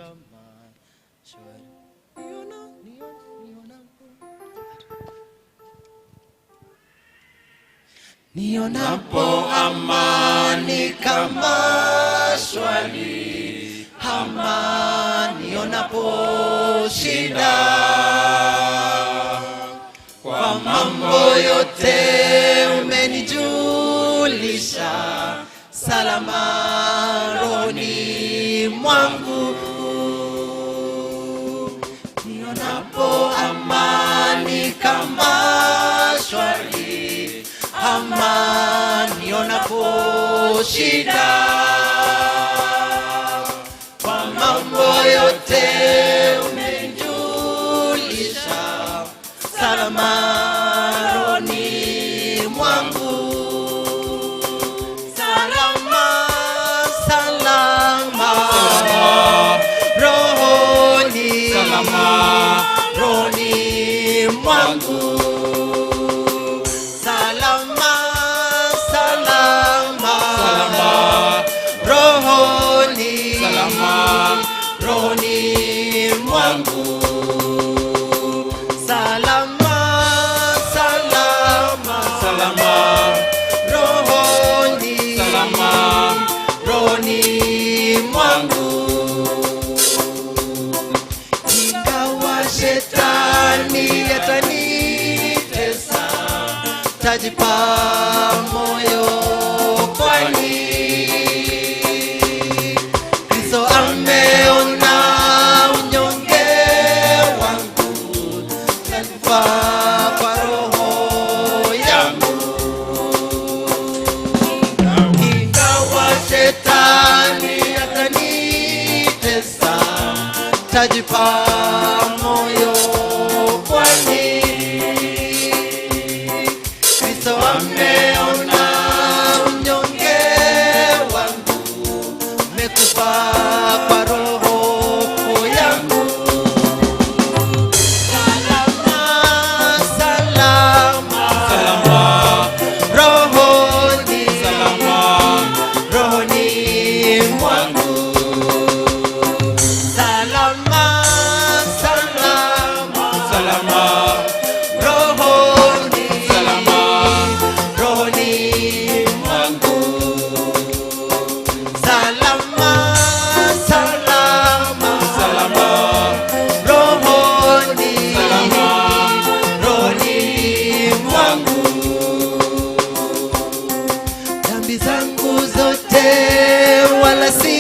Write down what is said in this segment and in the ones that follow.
salama shwari. Nionapo amani kama shwari, amani nionapo shida, kwa mambo yote umenijulisha, salama rohoni mwangu. Nionapo amani kama shwari, amani nionapo shida, kwa mambo yote umenijulisha, salama rohoni mwangu. Salama, salama, rohoni, salama rohoni mwangu. Salama, salama, rohoni, salama rohoni mwangu. Salama, salama, rohoni, salama rohoni mwangu. Ingawa shetani atanitesa, tajipa moyo, kwani Kristo ameona unyonge wangu, takufa kwa roho yangu. Ingawa shetani atanitesa, tajipa moyo, kwani Kristo ameona unyonge wangu, umekufa kwa roho yangu. Salama, salama, rohoni, salama rohoni mwangu. Salama, salama, rohoni, salama rohoni mwangu. Salama, salama, rohoni, salama rohoni mwangu. Dhambi zangu zote wala si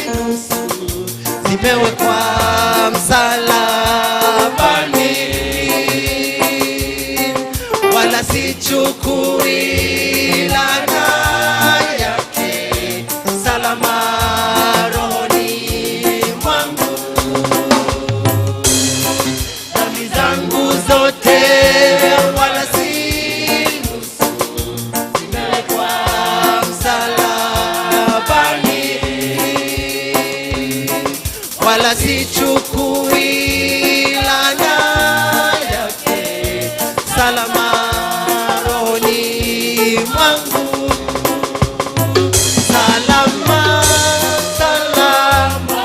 nusu, zimewekwa msalabani, wala sichukui laana yake, salama rohoni mwangu. Dhambi zangu zote wala si nusu, zimewekwa msalabani, wala sichukui laana yake, salama rohoni mwangu. Salama, salama,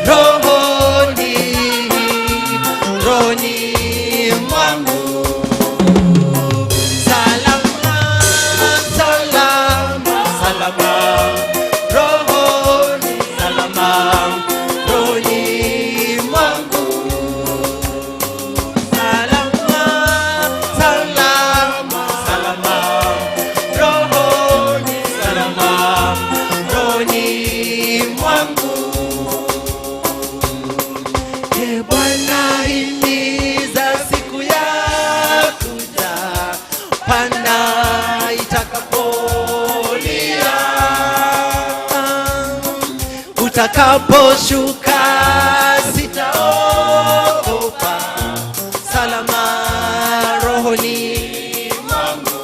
rohoni, rohoni mwangu. Salama, salama, rohoni, salama rohoni mwangu. Salama, salama, rohoni, salama rohoni mwangu. E Bwana, himiza siku ya kuja, panda itakapolia, utakaposhuka sitaogopa, salama rohoni mwangu.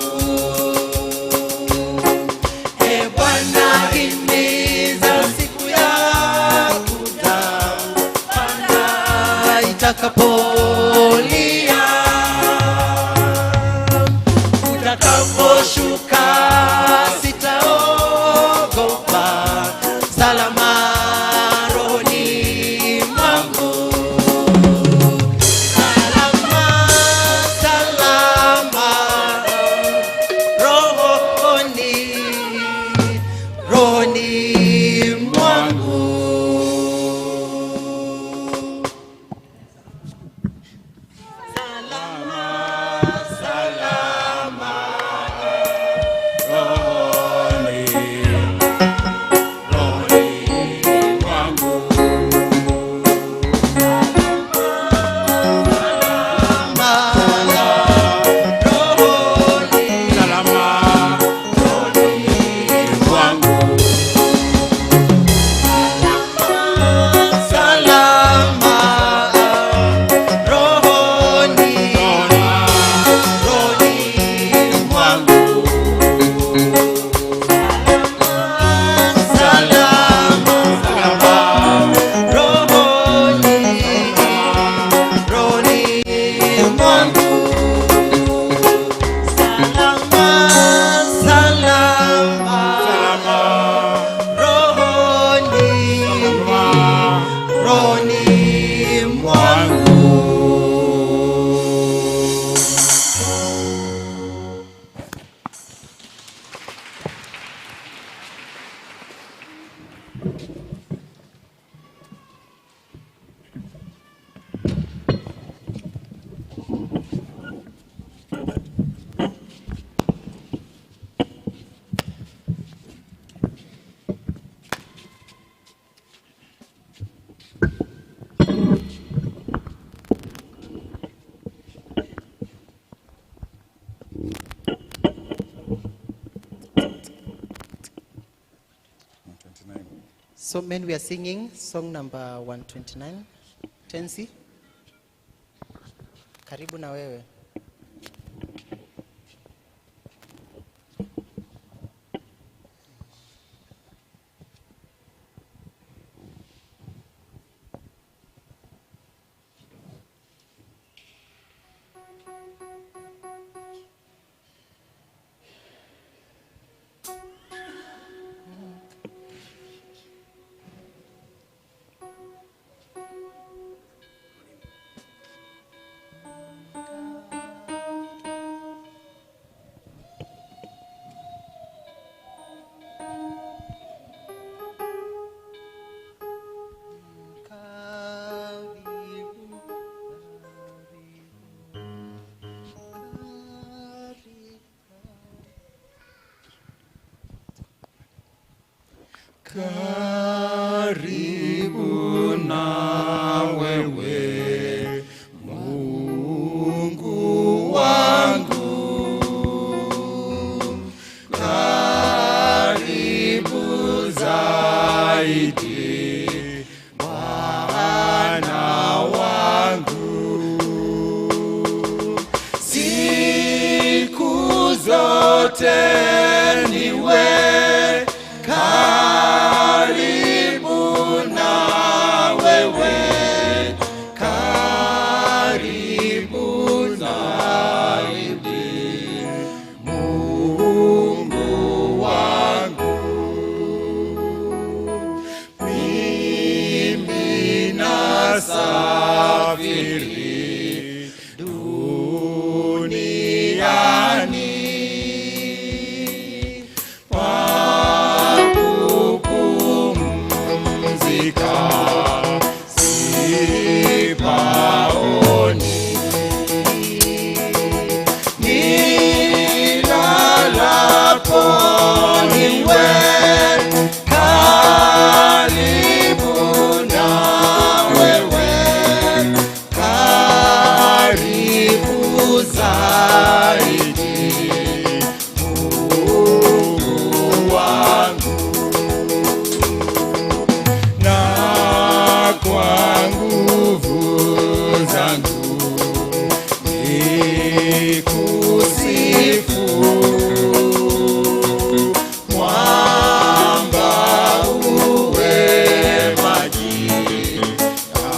E Bwana, himiza siku ya kuja, panda itakapolia, utakaposhuka sitaogopa, salama So men, we are singing song number 129. Tensi, karibu na wewe. Karibu na wewe Mungu wangu, karibu zaidi Bwana wangu, siku zote niwe safiri duniani pakupumzika sipaoni, nilalapo niwe karibu na wewe, karibu zaidi Mungu wangu, na kwa nguvu zangu nikusifu, mwamba uwe maji ya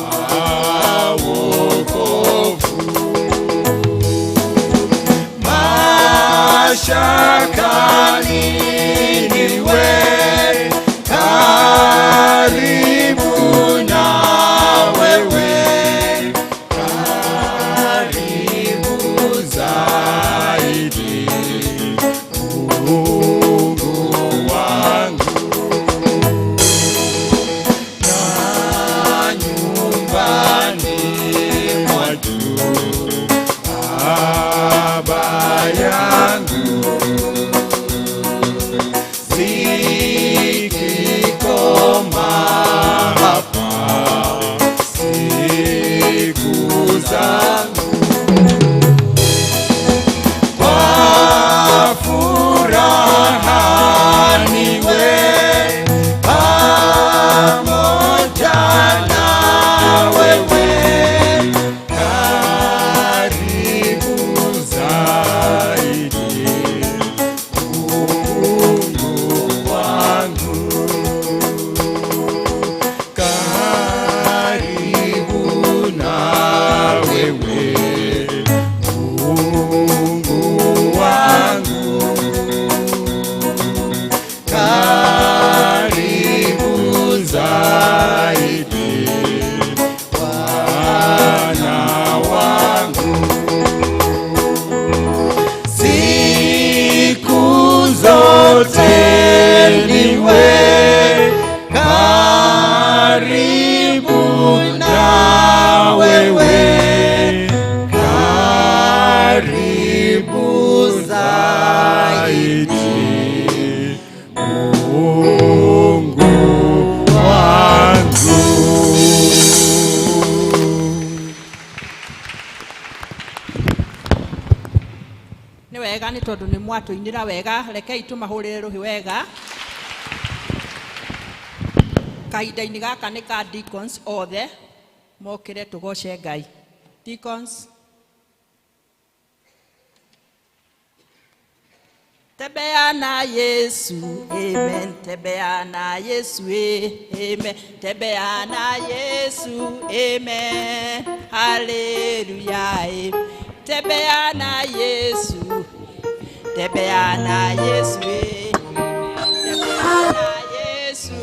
wokovu, mashakani niwe karibu na wewe, karibu zaidi Mungu wangu, na nyumbani mwatu Baba yangu, zikikoma hapa siku zangu, kwa furaha niwe pamoja na wewe, karibu zaidi Mungu wangu, karibu na wewe Mungu wangu, karibu zaidi Bwana wangu, siku zote niwe karibu na wewe, karibu zaidi Mungu wangu. Ni wega ni tondu ni mwatuinira wega, rekei tumahurire ruhi wega. kahinda-inĩ gaka nĩ ka deacons othe mokĩre tũgoce Ngai. Deacons, tembea na Yesu, amen. Tembea na Yesu, amen. Tembea na Yesu, amen. Hallelujah, amen. Tembea na Yesu, tembea na Yesu, tembea na Yesu,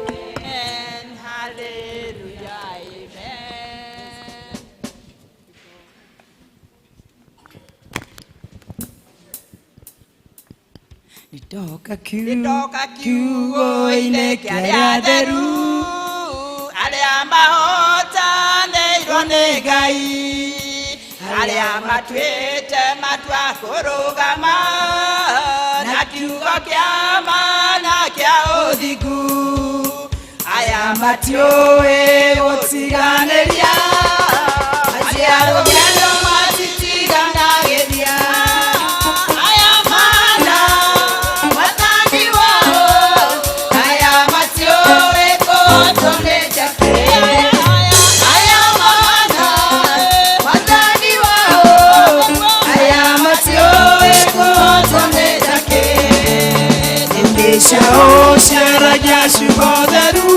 amen. Hallelujah, amen. Nitoka kiugo-inĩ kĩrĩa theru, arĩa mahotanĩirwo nĩ Ngai, arĩa matuĩte matua kũrũgama na kiugo kĩa mana kĩa ũthingu, aya matiũĩ gũtiganĩria, acia rũgendo matitiganagĩria. Ciao ciaragia ciugo theru,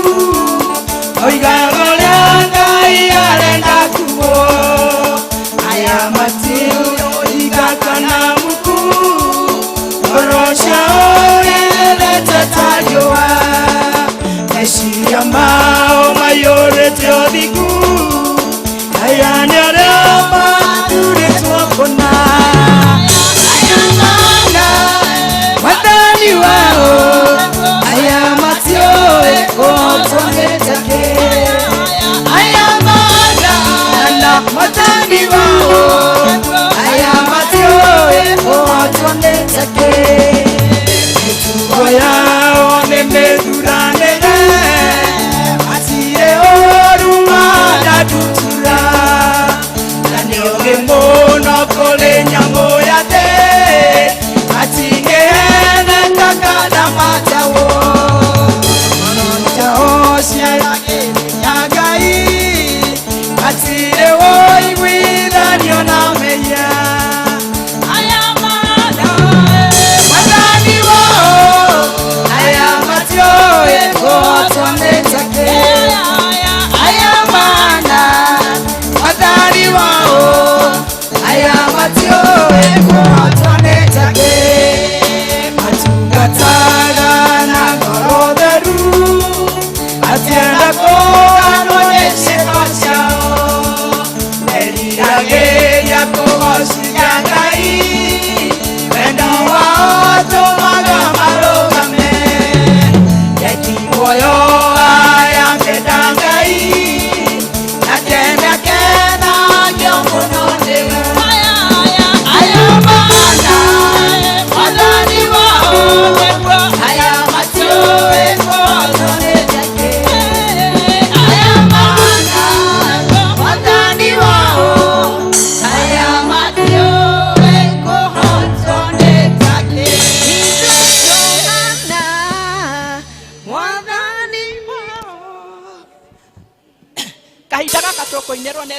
oigaga ũrĩa Ngai arenda kuo, aya matiũiga kana muku, ngoro ciao irerete ta riũa, meciria mao maiyũrĩte ũthingu, aya nĩ arĩa mathurĩtwo kũna, aya mana wathani wao, aya matiũĩ gũtũmĩte kĩ, aya mana na wathani wao, aya matiũĩ gũtũmĩte kĩ, mĩtugo yao nĩ mĩthuranĩre, matirĩ ũũru mandathutura, na nĩ ũũgĩ mũno kũrĩ nyamũ ya thĩ, matingĩheneka kana matahwo, tao ciaragĩria Ngai, matirĩ ũiguithanio na mehia, aya mana wathani wao, aya matiũĩ gũtũmĩte kĩ, aya mana wathani wao, aya matiũĩ gũtũmĩte kĩ, matungataga na ngoro theru, matienda kũganwo ciĩko ciao, meriragĩria kũgocithia Ngai, wendo wao ũtũmaga marũgame, wendi muoyo aya menda Ngai, nake nĩakenagio mũno nĩwe, aya mana wathani wao, aya matiũĩ gũtũmĩte kĩ, aya mana wathani wao, aya matiũĩ gũtũmĩte kĩ, wathani wao. Kahinda gaka tũkũinĩrwo nĩ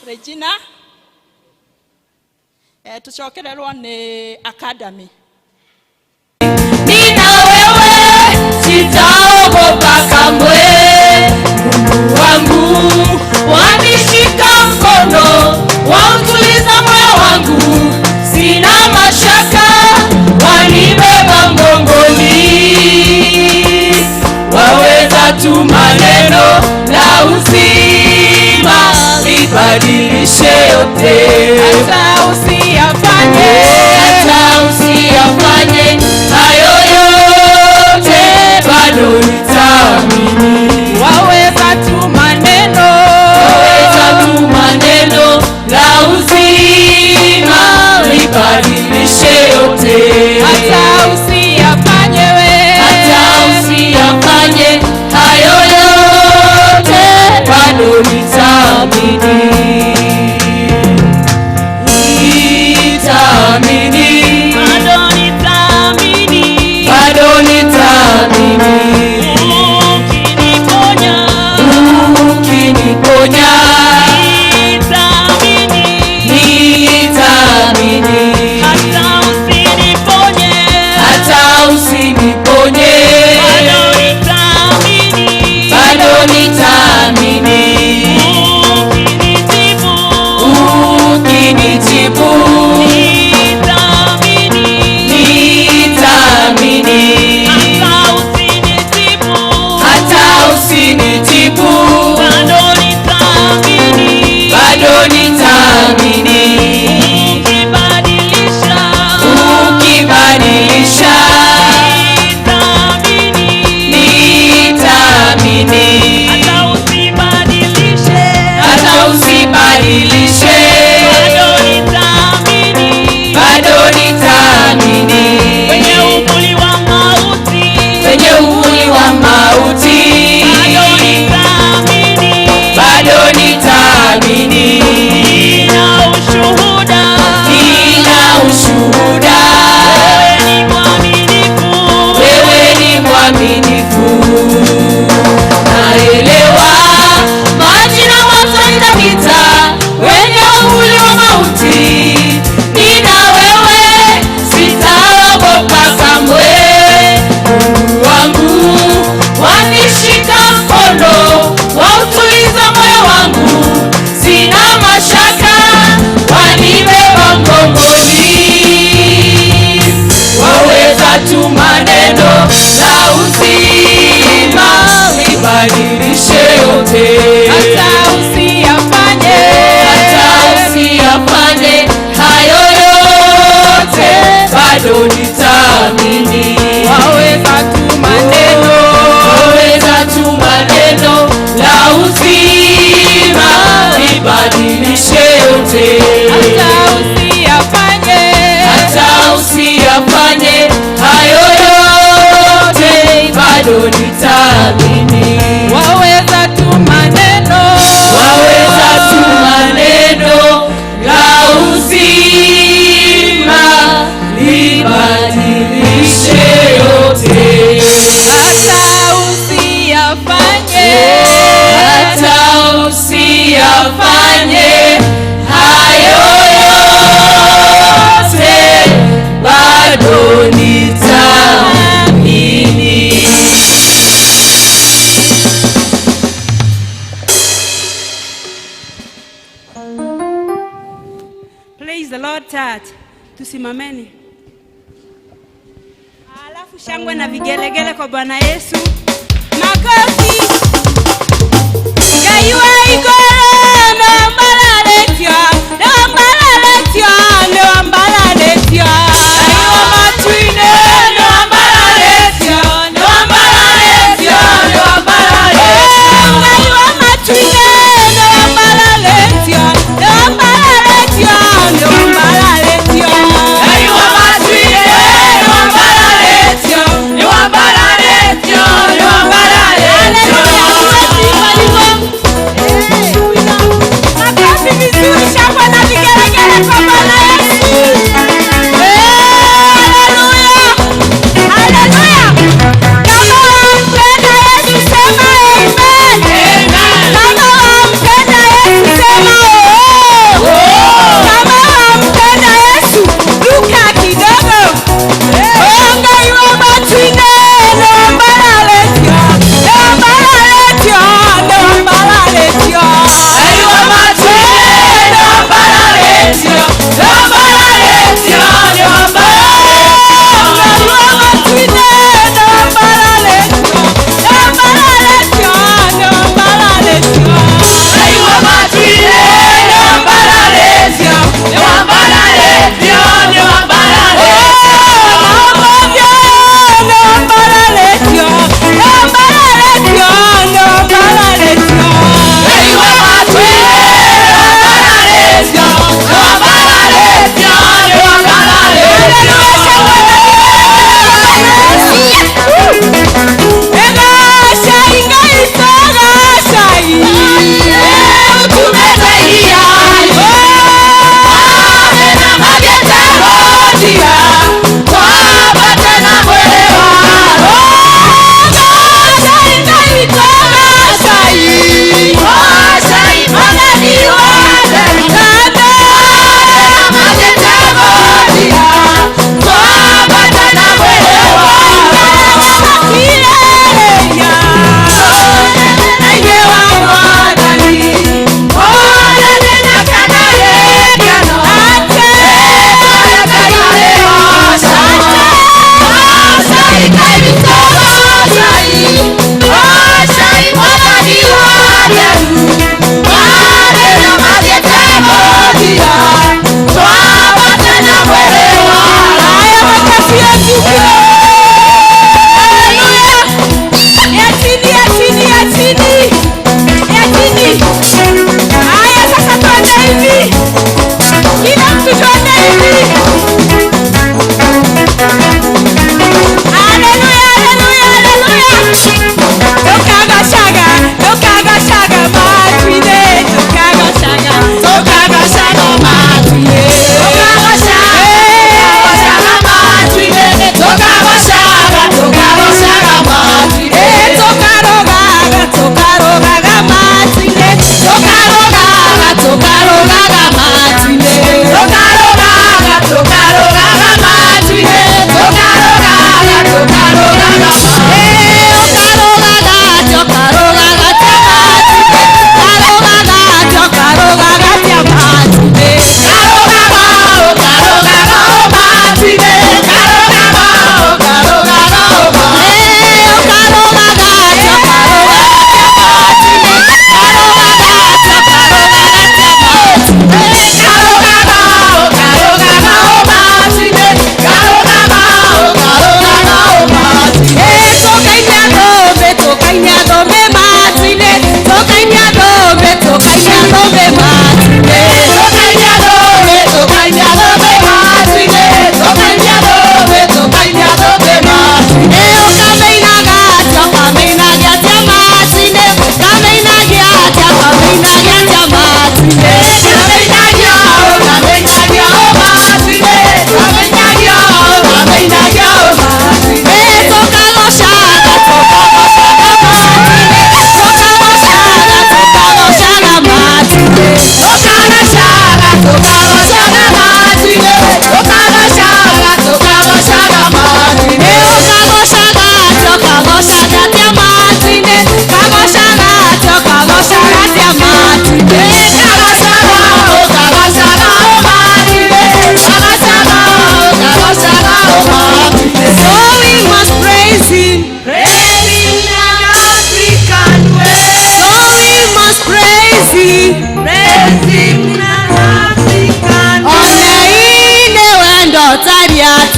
Regina, tucokererwo nĩ Academy. Nina wewe sitaogopa kamwe, Mungu wangu wanishika mkono, wautuliza moyo wangu, sina mashaka, wanibeba mgongoni, waweza tu maneno la uzima libadilishe yote, hata usiyafanye hayo yote, bado nitaamini, waweza tu maneno la uzima libadilishe yote, hata usiyafanye hayo yote, bado nitaamini, bado nitaamini, yote. hata usiyafanye hayo yote, bado nitaamini. waweza tu maneno la uzima libadilishe yote. hata usiyafanye hayo yote, bado nitaamini. waweza tu maneno la uzima libadilishe yote. hata usiyafanye hayo yote, bado nitaamini. Praise the Lord church. Tusimameni. Alafu shangwe na vigelegele kwa Bwana Yesu. Makofi. Gaiwa igoro na mbalaletio. Gaiwa matuine na mbalaletio. Gaiwa matuine na mbalaletio. Hallelujah.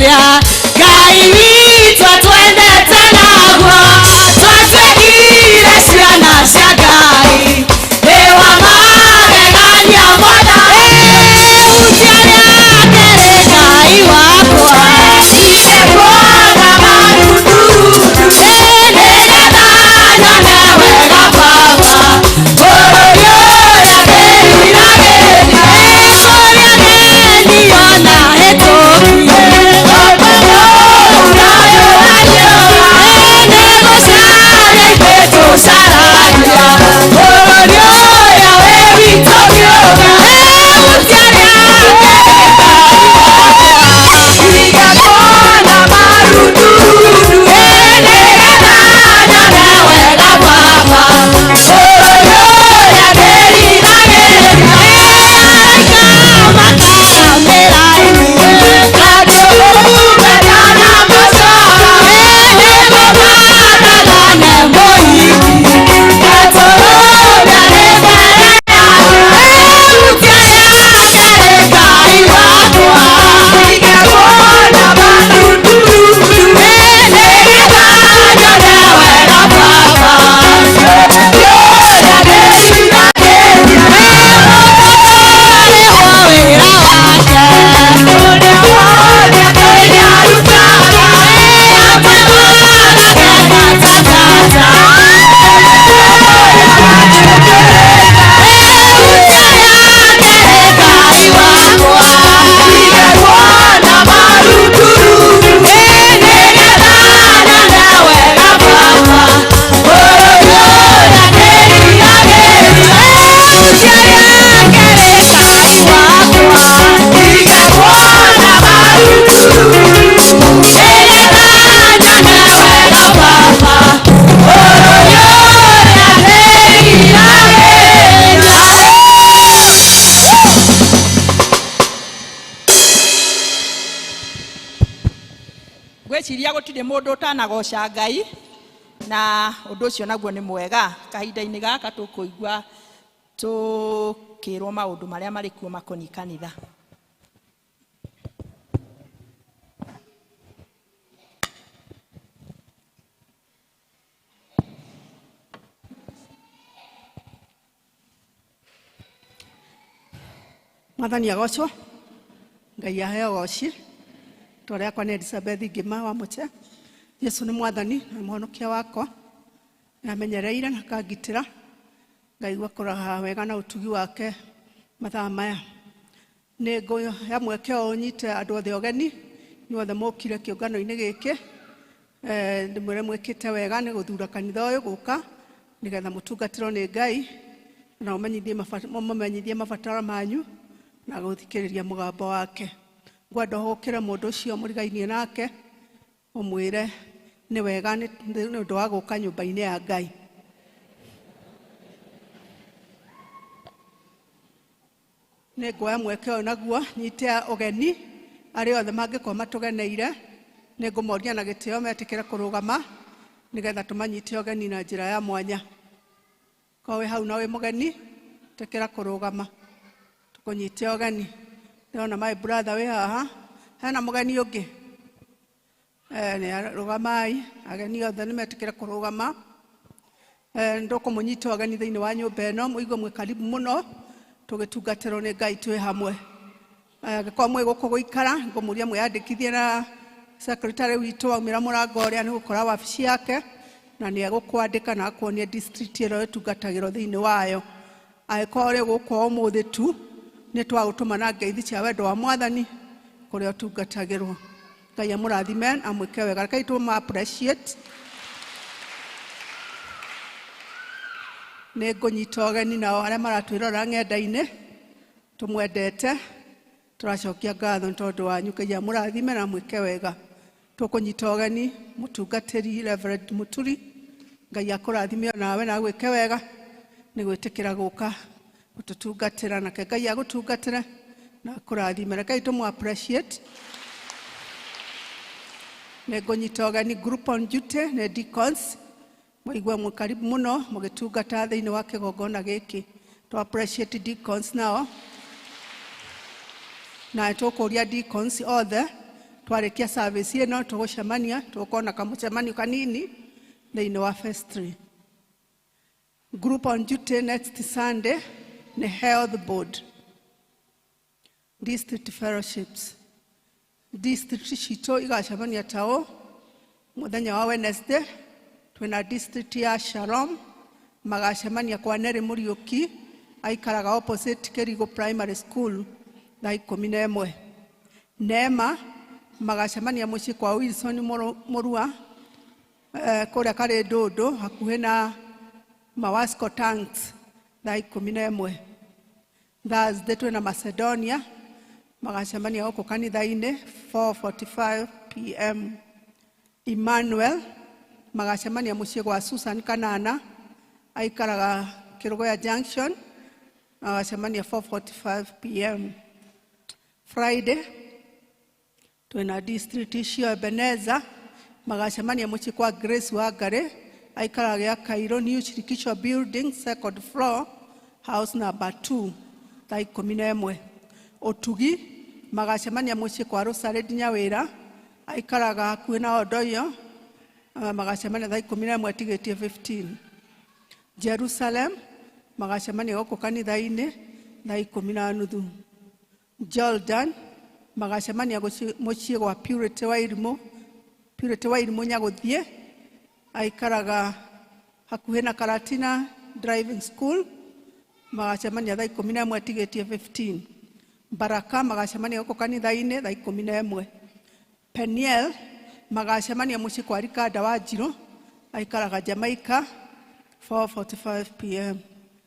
Sararia, Gai witũ twendete naguo, twatũgire ciana cia Ngai, wa magegania mothe, utiaria kere Ngai wakwa, ingekuona marundurundu, nĩgetha nyone wega Baba, bũrũri ũrĩa ndĩriragĩria, ũrĩa ndĩniona hĩtũkie, nĩgũcaria itũcaragia, bũrũri ũrĩa wĩ witũ kĩũga, gũtiarĩa ingekuona marundurundu, nĩgetha nyone wega Baba, bũrũri ũrĩa ndĩriragĩria, makaramĩra inyuĩ, andũ mendana macoro, nĩguo maragane mũhiki, gatũrũmia nĩ mbere yao, utiaria kere Ngai wakwa, ingekuona marundurundu, nĩgetha nyone wega Baba, ũrĩa ndĩriragĩria, nĩguo wĩra wake, ũrĩa wothe Ngai arutaga, amwe magatangatangata, utiaria kere Ngai wakwa, ingekuona marundurundu, nĩgetha nyone wega Baba, bũrũri ũrĩa ndĩriragĩria, utiaria kere Ngai wakwa, ingekuona marundurundu, nĩgetha nyone wega Baba, bũrũri ũrĩa Gwĩciria gũtirĩ mũndũ ũtanagoca Ngai, na ũndũ ũcio naguo nĩ mwega. Kahinda-inĩ gaka tũkũigua tũkĩrwo maũndũ marĩa marĩ kuo makoniĩ kanitha. Mwathani agocwo, Ngai aheo goci. Tore akwa nĩ Elizabeth Ngima wa Mũche. Yesu nĩ mwathani na mũhonokia wakwa, namenyereire na akangitĩra, ngaigua kũraha wega na ũtugi wake mathaa maya. Nĩ ngũya mweke ũyũ nyite andũ othe ogeni, inyuothe mũkire kĩũngano-inĩ gĩkĩ, ndĩmwĩre mwĩkĩte wega nĩ gũthura kanitha ũyũ gũka, nĩgetha mũtungatĩrwo nĩ Ngai, na mũmenyithie mabataro manyu na gũthikĩrĩria mũgambo wake. Ngwenda ũhũkĩre mũndũ ũcio mũrigainie nake, ũmwĩre nĩ wega nĩ ũndũ wa gũka nyũmba-inĩ ya Ngai. Nĩ ngwoya mweke ũyũ naguo nyite ũgeni arĩa othe mangĩkorwo matũgeneire, nĩ ngũmoria na gĩtĩo metĩkĩre kũrũgama, nĩgetha tũmanyite ũgeni na njĩra ya mwanya. Korwo wĩ hau na wĩ mũgeni, tĩkĩra kũrũgama tũkũnyite ũgeni. Ndĩrona my brother wĩ haha, hena mũgeni ũngĩ, nĩ rũgamai, ageni othe nĩ metĩkĩre kũrũgama. Ndũkũmũnyita ũgeni thĩinĩ wa nyũmba ĩno, mũigue mwĩ karibu mũno, tũgĩtungatĩrwo nĩ Ngai twĩ hamwe. Angĩkorwo mwĩ gũkũ gũikara, ngũmũria mwĩyandĩkithie na secretary witũ waumĩra mũrango ũrĩa, nĩ gũkora wabici yake, na nĩ egũkwandĩka na akuonie district ĩno ĩtungatagĩrwo thĩinĩ wayo. Angĩkorwo ũrĩ gũkũ ũmũthĩ tu, nĩ twagũtũma na ngeithi cia wendo wa Mwathani kũrĩa ũtungatagĩrwo. Ngai amũrathime amwĩke wega. Rekei tũmũ appreciate. Nĩ ngũnyita ũgeni nao arĩa maratwĩrora ng'enda-inĩ, tũmwendete, tũracokia ngatho tondũ wanyu. Ngai amũrathime na mwĩke wega. Tũkũnyita ũgeni mũtungatĩri Reverend Muturi, Ngai akũrathime nawe na gwĩke wega nĩ gwĩtĩkĩra gũka gũtũtungatĩra, nake Ngai agũtungatĩre na akũrathime. Rekei tũmũ appreciate. Nĩ ngũnyita ũgeni group on duty nĩ deacons, mũigua mwĩ karibu mũno mũgĩtungata thĩinĩ wa kĩgongona gĩkĩ. To appreciate deacons nao, na tũkũria deacons othe Twarekia service ino tugucemania tukona kamucemanio kanini thĩinĩ wa vestry. Group on duty next Sunday ni health board. District fellowships. District citũ igacemania tao muthenya wa Wednesday. Twina district ya Shalom magacemania kwa Neri Muriuki aikaraga opposite Kerigo Primary School thaa 11. Neema magacemania muciĩ kwa Wilson Murua kũrĩa karĩ Ndũndũ hakuhĩ na Mawasco Tanks thaa 11. Thursday twina Macedonia magacemania gũkũ kanitha-inĩ 4:45 p.m. Emmanuel magacemania muciĩ gwa Susan Kanana aikaraga Kirugoya Junction magacemania 4:45 p.m. Friday twina district icio Ebeneza magacemania muciĩ kwa Grace Wangari aikaraga gĩa Cairo New Shirikisho Building 2nd floor house number 2 thaa 11. Otugi magacemania muciĩ kwa Rosary Nyawĩra aikaraga hakuhĩ na Odoyo magacemania thaa 11 tigĩtie 15. Jerusalem magacemania gũkũ kanitha-inĩ thaa 10:30. Jordan magacemania muciĩ gwa Purity Wairimũ Nyagũthiĩ aikaraga hakuhĩ na Karatina Driving School magacemania thaa 11 tigĩtie 15. Baraka magacemania gũkũ kanitha-inĩ thaa 11. Peniel magacemania muciĩ kwa Rikanda Wanjirũ aikaraga Jamaica 4:45 p.m.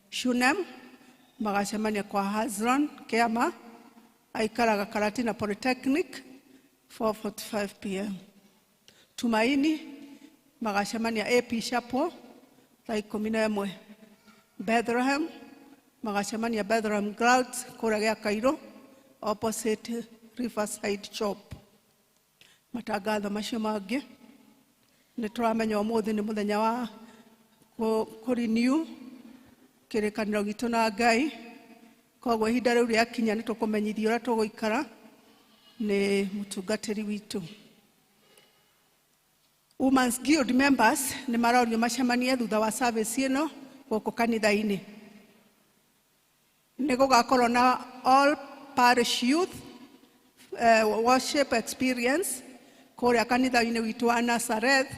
Shunem magacemania kwa Hazron Kiama aikaraga Karatina Polytechnic 4:45 p.m. Tumaini magacemania AP Chapel thaa 11. Bethlehem magacemania Bethlehem Grounds kũrĩa gĩa Cairo opposite Riverside Shop. Matangatho macio mangĩ nĩ tũramenya ũmũthĩ nĩ mũthenya wa kũrenew kĩrĩkanĩro gitũ na Ngai. Koguo ihinda rĩu rĩakinya nĩ tũkũmenyithio ũrĩa tũgũikara nĩ mũtungatĩri witũ. Women's Guild members nĩ marorio macemanie thutha wa service ĩno gũkũ kanitha-inĩ. Nĩ gũgakorwo na all parish youth worship experience kũrĩa kanitha-inĩ witũ wa Nazareth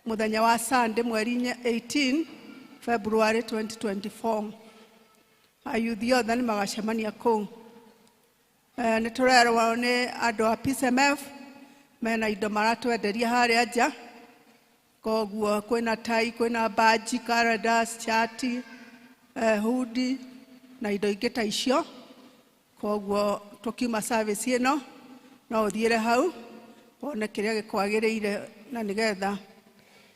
muthenya wa Sunday mweri 18 February 2024. Ayuthi othe nĩ magacemania kũu. Nĩ tũrerwo nĩ andũ a PCMF mena indo maratwenderia harĩa nja. Koguo kwĩna tai, kwĩna badge, calendars, chati, hoodie na indo ingĩ ta icio. Koguo tukiuma service ĩno no ũthiĩre hau wone kĩrĩa gĩkwagĩrĩire na nĩgetha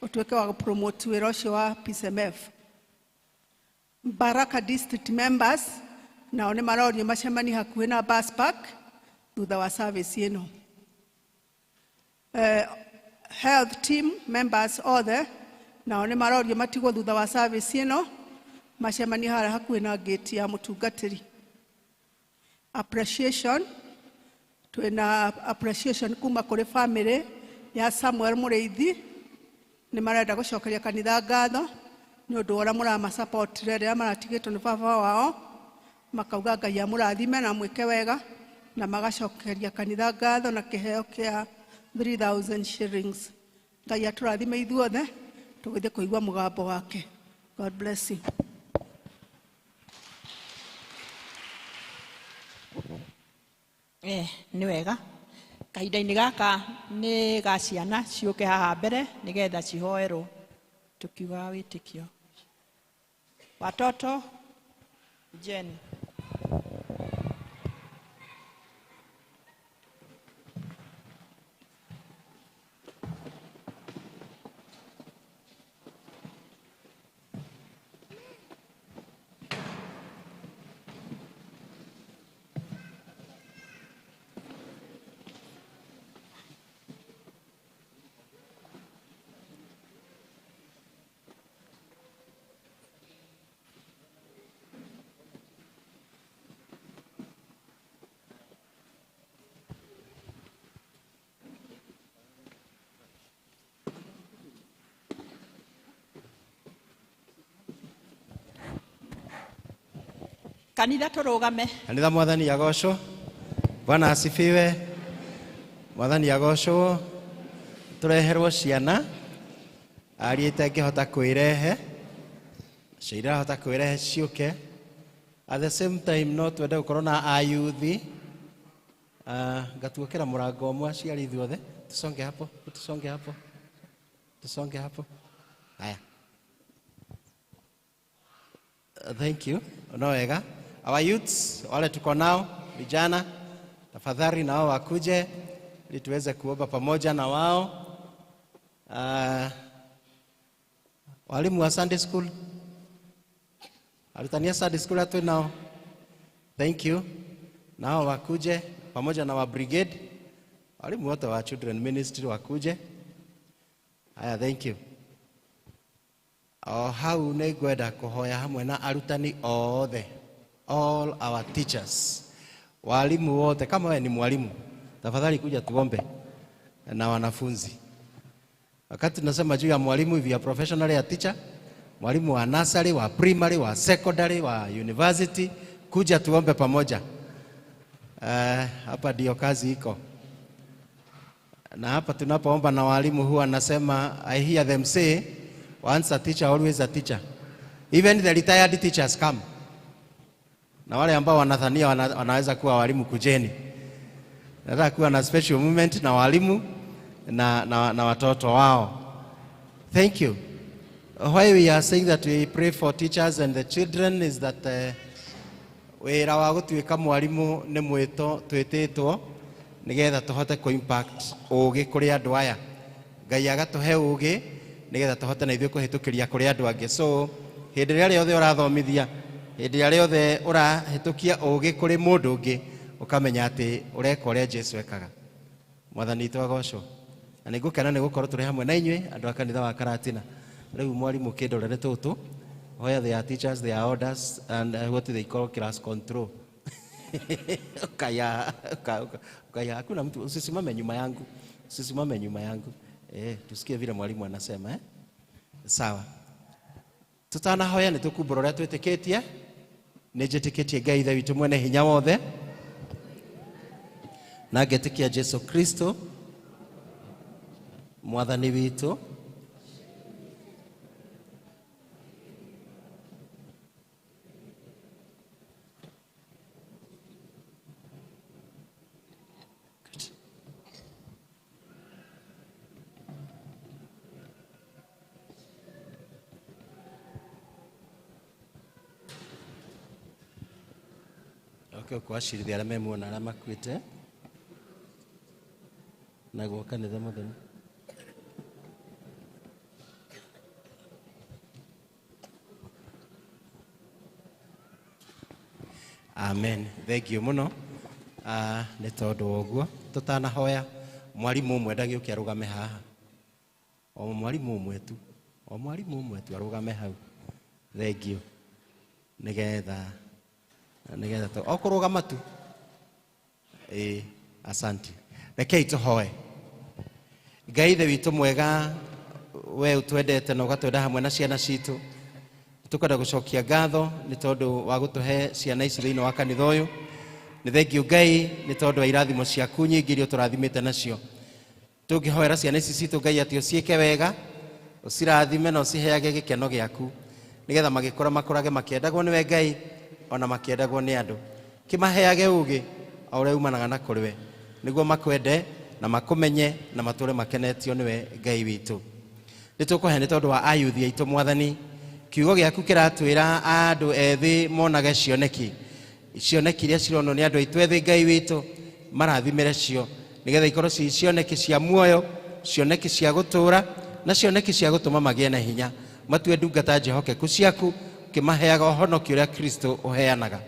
ũtuĩke wa promote wĩra ũcio wa PCMF. Baraka district members nao nĩ marorio macemania hakuhĩ na bus park thutha wa service ĩno. Health team members othe nao nĩ marorio matigwo thutha wa service ĩno macemania harĩa hakuhĩ na gate ya mũtungatĩri. Appreciation twina appreciation kuma kũrĩ family ya Samuel Mũrĩithi nĩ marenda gũcokeria kanitha ngatho nĩ ũndũ ũrĩa mũramasupport rĩrĩa maratigĩtwo nĩ baba wao, makauga Ngai amũrathime na mwĩke wega, na magacokeria kanitha ngatho na kĩheo kĩa 3,000 shillings. Ngai atũrathime ithuothe tũgĩthiĩ kũigua mũgambo wake. God bless you. Nĩ wega kahinda-inĩ gaka nĩ ga ciana ciũke haha mbere nĩgetha cihoerwo tukiuga wĩtĩkio. Watoto Jen. Kanitha tũrũgame. Kanitha mwathani agocwo. Bwana asifiwe. Mwathani agocwo. Tureherwo ciana. Aria itangĩhota kwĩrehe. Cirahota kwĩrehe ciũke. At the same time no twende gũkorwo na ayuthi. Ngatuokera mũrango ũmwe aciari ithuothe. Tusonge hapo. Tusonge hapo. Tusonge hapo. Haya. Thank you. No wega. Our youths wale tuko nao vijana tafadhali nao wakuje ili tuweze kuomba pamoja na wao. Walimu wa Sunday school. Alitania Sunday school atu nao. Thank you. Nao wakuje pamoja na wa brigade. Walimu wote wa children ministry wakuje. Haya, thank you. Hau nĩngwenda kũhoya hamwe na arutani othe, all our teachers, walimu wote. Kama wewe ni mwalimu, tafadhali kuja tuombe na wanafunzi. Wakati tunasema juu ya mwalimu, if you are professionally a teacher, mwalimu wa nursery, wa primary, wa secondary, wa university, kuja tuombe pamoja. Hapa ndio kazi iko. Na hapa tunapoomba na walimu huwa nasema, I hear them say, once a teacher, always a teacher. Even the retired teachers come. Na wale ambao wanadhania wanaweza kuwa walimu, kujeni. Nataka kuwa na special moment na walimu na watoto wao. Thank you. Why we are saying that we pray for teachers and the children is that wĩra wa gũtuĩka mwalimu nĩ mwĩto twĩtĩtwo nĩgetha tũhote ku impact ũgĩ kũrĩ andũ aya. Ngai agatũhe ũgĩ nĩgetha tũhote na ithuĩ kũhĩtũkĩria kũrĩ andũ angĩ. So hĩndĩ ĩrĩa rĩothe ũrathomithia, hĩndĩ ĩrĩa rĩothe ũrahĩtũkia ũgĩ kũrĩ mũndũ ũngĩ, ũkamenya atĩ ũreka ũrĩa Jesũ ekaga. Mwathani witũ agocwo. Na nĩngũkena nĩ gũkorwo tũrĩ hamwe na inyuĩ andũ a kanitha wa Karatina. Rĩu mwarimũ kĩndorere tũtũ, where they are teachers, they are orders, and what they call class control. Kaya hakuna mtu, usisimame nyuma yangu. Usisimame nyuma yangu. Tusikie vile mwalimu anasema. Sawa. Tutanahoya nĩ tũkumbũra ũrĩa twĩtĩkĩtie. Nĩ njĩtĩkĩtie Ngai Ithe witũ mwene hinya wothe. Na ngetĩkia Jesũ Kristo Mwathani witũ. Kuashirithia arĩa memuona arĩa makuĩte na gwa kanitha mũthenya. Amen. Thank you mũno. Nĩ tondũ ũguo tũtanahoya mwarimu ũmwe ndagĩũke arũgame haha. O mwarimu ũmwe tu. O mwarimu ũmwe tu arũgame hau. Thank you. Nĩgetha okurugama tu. Asante. Rekei tũhoe. Ngai Ithe witũ mwega, we ũtwendete na ũgatwenda hamwe na ciana citũ. Tũkwenda gũcokia ngatho nĩ tondũ wa gũtũhe ciana ici thĩinĩ wa kanitha ũyũ. Nĩ thengiũ Ngai nĩ tondũ wa irathimo ciaku nyingĩ iria tũrathimĩte nacio. Tũngĩhoera ciana ici citũ Ngai atĩ ũciĩke wega, ũcirathime na ũciheage gĩkeno gĩaku, nĩgetha magĩkũra makũrage makĩendagwo nĩwe Ngai, ona makĩendagwo nĩ andũ. Kĩmaheage ũgĩ o ũrĩa umanaga na kũrĩ we, nĩguo makwende na makũmenye na matũre makenetio nĩwe Ngai witũ. Nĩtũkũhe nĩ tondũ wa ayuthi aitũ Mwathani. Kiugo gĩaku kĩratwĩra andũ ethĩ monage cioneki. Cioneki iria cironwo nĩ andũ aitũ ethĩ Ngai witũ, marathimĩre cio, nĩgetha ikorwo ci cioneki cia muoyo, cioneki cia gũtũra, na cioneki cia gũtũma magĩe na hinya. Matue ndungata njehokeku ciaku, kĩmaheaga ũhonokio ũrĩa Kristo ũheanaga.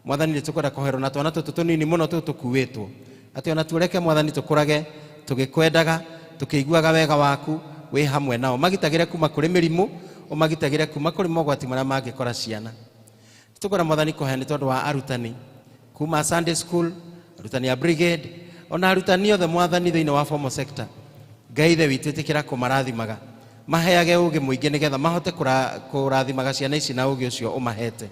Mwathani nĩtũkwenda kũherwo na twana tũtũ tũnini mũno tũkuĩtwo, atĩ ona tuoreke Mwathani tũkũrage tũgĩkwendaga, tũkĩiguaga wega waku wĩ hamwe nao. Magitagĩre kuma kũrĩ mĩrimũ, ũmagitagĩre kuma kũrĩ mogwati marĩa mangĩkora ciana. Nĩtũkwenda Mwathani kũhe nĩ tondũ wa arutani kuma Sunday school, arutani a brigade, ona arutani othe Mwathani thĩinĩ wa formal sector. Ngai Ithe witũ ĩtĩkĩra kũmarathimaga, maheage ũgĩ mũingĩ nĩgetha mahote kũrathimaga ciana ici na ũgĩ ũcio ũmahete.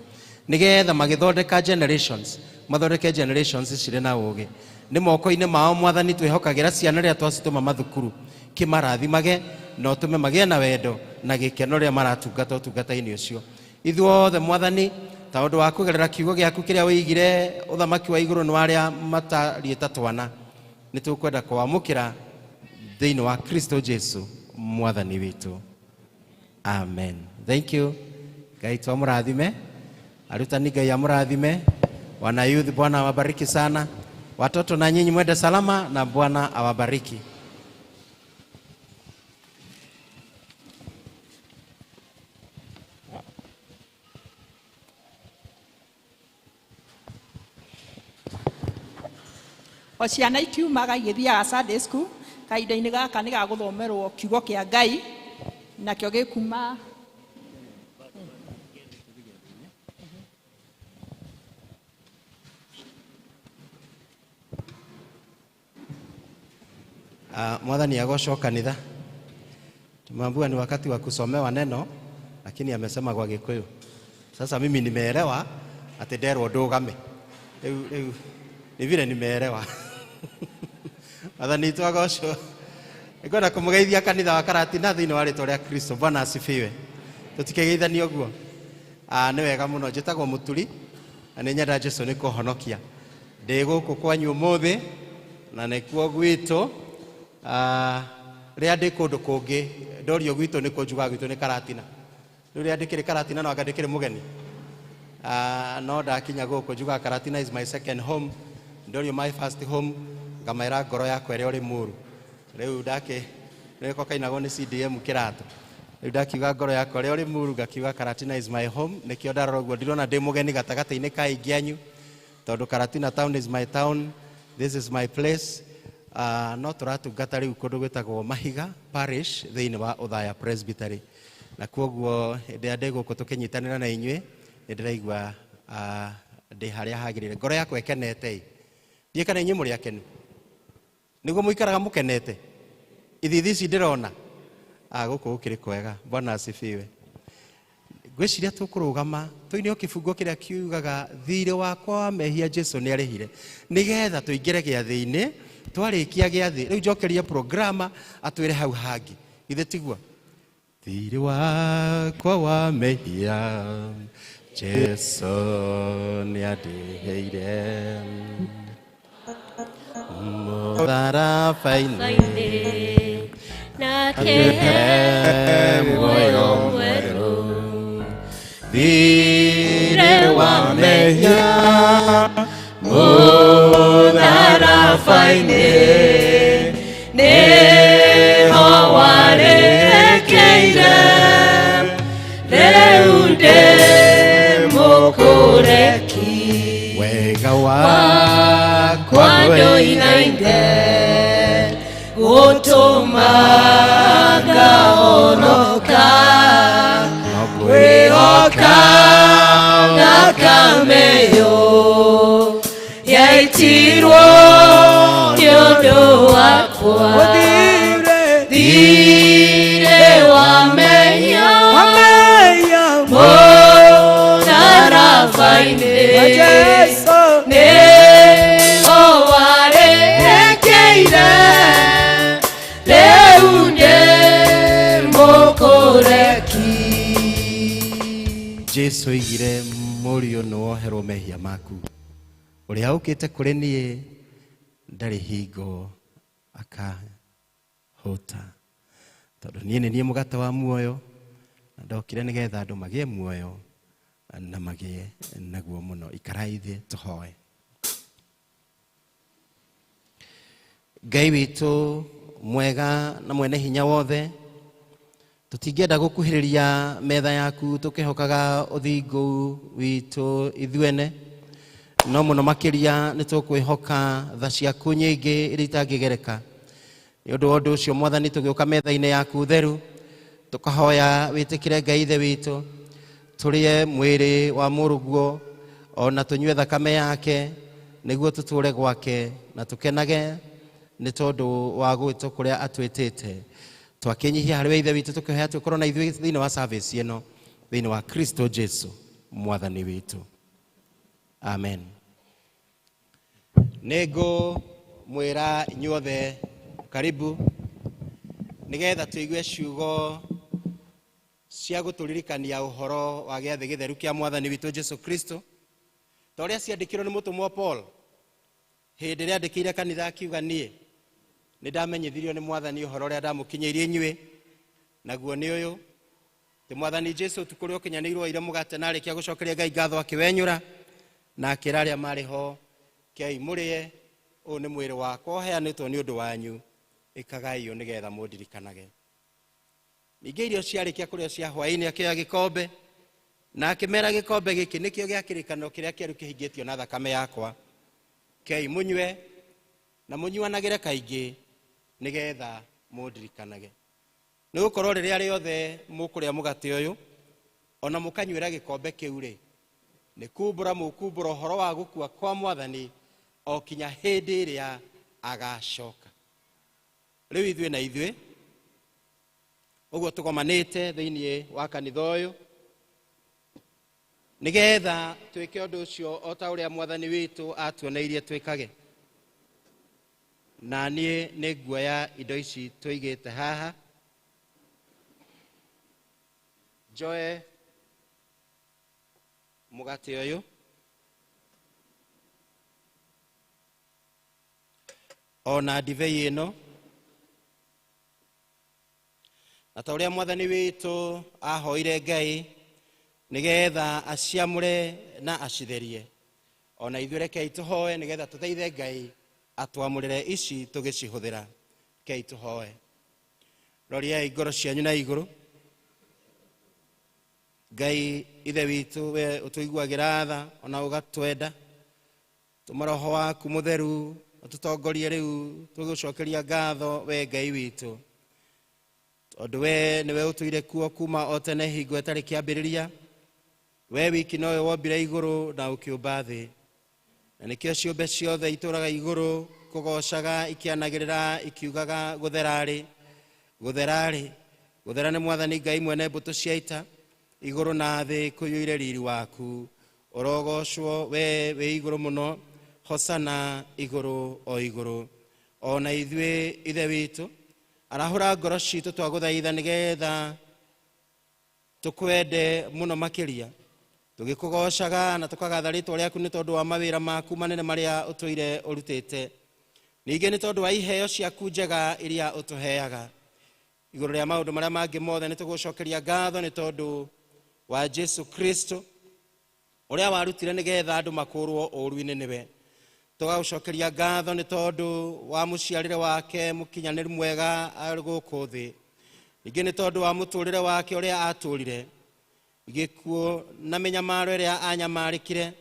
nigetha magithondeka generations mathondeke generations cirĩ na ũgĩ nĩ moko-inĩ mao Mwathani twĩhokagĩra ciana rĩrĩa twacitũma mathukuru kĩmarathimage na ũtũme magĩe na wendo na gĩkeno rĩrĩa maratungata ũtungata-inĩ ũcio ithuothe Mwathani ta ũndũ wa kũgerera kiugo gĩaku kĩrĩa wĩigire ũthamaki wa igũrũ nĩ warĩa matariĩ ta twana nĩ tũkwenda kwamũkĩra thĩinĩ wa Kristo Jesu Mwathani witũ amen. Thank you. Ngai twamũrathime arutani Ngai amũrathime wana youth Bwana awabariki sana watoto na nyinyi mwende salama na Bwana awabariki. O ciana ikiumaga igĩthiaga Sunday school kahinda-inĩ gaka nĩ gagũthomerwo kiugo kĩa Ngai nakĩo gĩkuma Mwathani agocwo kanitha. Tumeambiwa ni wakati wa kusomewa neno lakini amesema kwa Gikuyu. Sasa mimi nimeelewa ati nderwo ndũgame. Rĩu ni vile nimeelewa. Mwathani twagocwo. Nĩngwenda kũmũgeithia kanitha wa Karatina thĩinĩ wa rĩĩtwa rĩa Kristo. Bwana asifiwe. Tũtikegeithanie ũguo. Nĩ wega mũno njĩtagwo Mũturi na nĩ nyenda Jesũ nĩ kũhonokia. Ndĩ gũkũ kwanyu ũmũthĩ na nĩkuo gwitũ. Rĩa ndĩ kũndũ kũngĩ ndorio gwitũ nĩ kũnjuga gwitũ nĩ Karatina. Rĩu rĩa ndĩkĩrĩ Karatina no anga ndĩkĩrĩ mũgeni. No ndakinya gũkũ njuga Karatina is my second home. Ndorio my first home. Ngamaĩra ngoro yakwa ĩrĩa ũrĩ mũru. Rĩu nĩko kainagwo nĩ CDM kĩratũ. Rĩu ndakiuga ngoro yakwa ĩrĩa ũrĩ mũru ngakiuga Karatina is my home. Nĩkĩo ndarora ũguo ndirona ndĩ mũgeni gatagatĩ-inĩ ka aingĩ anyu. Tondũ Karatina town is my town. This is my place. No tũratungata rĩu kũndũ gwĩtagwo Mahiga Parish thĩinĩ wa Othaya Presbytery. Na kwoguo ndĩ gũkũ tũkĩnyitanĩra na inyuĩ nĩ ndĩraigua ndĩ harĩa hagĩrĩire. Ngoro yakwa ĩkenete. Ndiĩ kana inyuĩ mũrĩ akenu. Nĩguo mũikaraga mũkenete. Ithithi ici ndĩrona. Gũkũ gũkĩrĩ kwega. Bwana asifiwe. Ngwĩciria tũkũrũgama tũinio kĩbungo kĩrĩa kiugaga thiirĩ wakwa wa mehia Jesũ nĩ arĩhire. Nĩgetha tũingĩre gĩathĩ-inĩ twarĩkia gĩathĩ. Rĩu njokeria programa atwĩre hau hangĩ. Ithe tiguo. Thiirĩ wakwa wa mehia Jesũ nĩ andĩhĩire. Mũtharaba-inĩ akĩhe muoyo mwerũ. Thiirĩ wa mehia mũtharaba-inĩ nĩho warĩkĩire. Rĩu ndĩ mũkũreki wega wakwa ndũinaine gũtũma ngahonoka kwĩhoka thakame ĩyo yaitirwo nĩ ũndũ wakwa. Thiirĩ wa mehia mũtharaba-inĩ nĩho warĩkĩire. Rĩu ndĩ mũkũreki. Jesũ oigire mũriũ nĩwoherwo mehia maku. Ũrĩa ũkĩte kũrĩ niĩ ndarĩ hingo akahũta. Tondũ niĩ nĩ niĩ mũgate wa muoyo na ndokire nĩgetha andũ magĩe muoyo na magĩe naguo mũno. Ikarai thĩ tũhoe. Ngai witũ mwega na mwene hinya wothe, tũtingĩenda gũkuhĩrĩria metha yaku tũkĩhokaga ũthingu witũ ithuene, no mũno makĩria nĩ tũkwĩhoka tha ciaku nyingĩ iria itangĩgereka. Nĩ ũndũ wa ũndũ ũcio Mwathani tũgĩũka metha-inĩ yaku theru tũkahoya wĩtĩkĩre Ngai ithe witũ tũrĩe mwĩrĩ wa mũrũguo ona tũnyue thakame yake nĩguo tũtũũre gwake na tũkenage nĩ tondũ wa gwĩtwo kũrĩa atwĩtĩte. Twakĩnyihia harĩ we ithe witũ tũkĩhoya tũkorwo na ithuĩ thĩinĩ wa service ĩno thĩinĩ wa Kristo Jesũ Mwathani witũ. amen. Nego mwira inyuothe karibu nigetha tuigue ciugo cia guturirikania uhoro wa giathi githeru kia mwathani witu Jesu Kristo toria ciandikirwo ni mutumwa Paul hindi ria andikire kanitha akiuga nie ni ndamenyithirio ni mwathani uhoro ria ndamukinyirie inyue naguo ni uyu ti mwathani Jesu tukurio kinyanirwo ire mugate na arikia gucokeria Ngai ngatho akiwenyura na akira aria mari ho kei murie u ni mwiri wakwa uheanitwo ni undu wanyu ikagai nigetha mundirikanage. Ninge irio ciarikia kurio cia hwaini akioya gikombe na akimera gikombe giki nikio gia kirikano kiria kieru kihingitio na thakame yakwa kei munywe na munyuanagire kaingi nigetha mundirikanage. Ni gukorwo riria riothe mukuria mugate uyu ona mukanywira gikombe kiu ri ni kumbura mukumbura uhoro wa gukua kwa mwathani o kinya hindi iria agacoka. Riu ithue na ithue uguo tugomanite thiini wa kanitha uyu nigetha twike undu ucio o ta uria mwathani witu atuoneirie twikage. Na nie ni nguoya indo ici tuigite haha njoe mugate uyu ona ndivei ino na ta uria mwathani witu ahoire Ngai nigetha aciamure na acitherie ona ithuĩ rekei tuhoe nigetha tutheithe Ngai atwamurire ici tugicihuthira. Kei tuhoe. Roriai ngoro cianyu na iguru. Ngai ithe witu we utuiguagira tha ona ugatwenda tuma roho waku mutheru ututongorie riu tugucokeria ngatho we Ngai witu tondu we niwe utuire kuo kuma o tene hingo itari kiambiriria. We wiki nowe wombire iguru na ukiumba thi na nikio ciumbe ciothe ituraga iguru kugocaga ikianagirira ikiugaga gutherari gutherari guthera ni mwathani Ngai mwene mbutu cia ita iguru na thi kuyuire riri waku urogocwo we iguru muno. Hosana iguru o iguru. Ona ithue ithe witu arahura ngoro citu twaguthaitha nigetha tukwende muno makiria tugikugocaga na tukagatha ritwa riaku ni tondu wa mawira maku manene maria utuire urutite. Ninge ni tondu wa iheo ciaku njega iria utuheaga iguru ria maundu maria mangi mothe ni tugucokeria ngatho ni tondu wa Jesu Kristo uria warutire nigetha andu makurwo uruini niwe. Tugagucokeria ngatho ni tondu wa muciarire wake mukinyaniru mwega ari guku thi. Ninge ni tondu wa muturire wake uria aturire gikuo na menyamaro iria anyamarikire.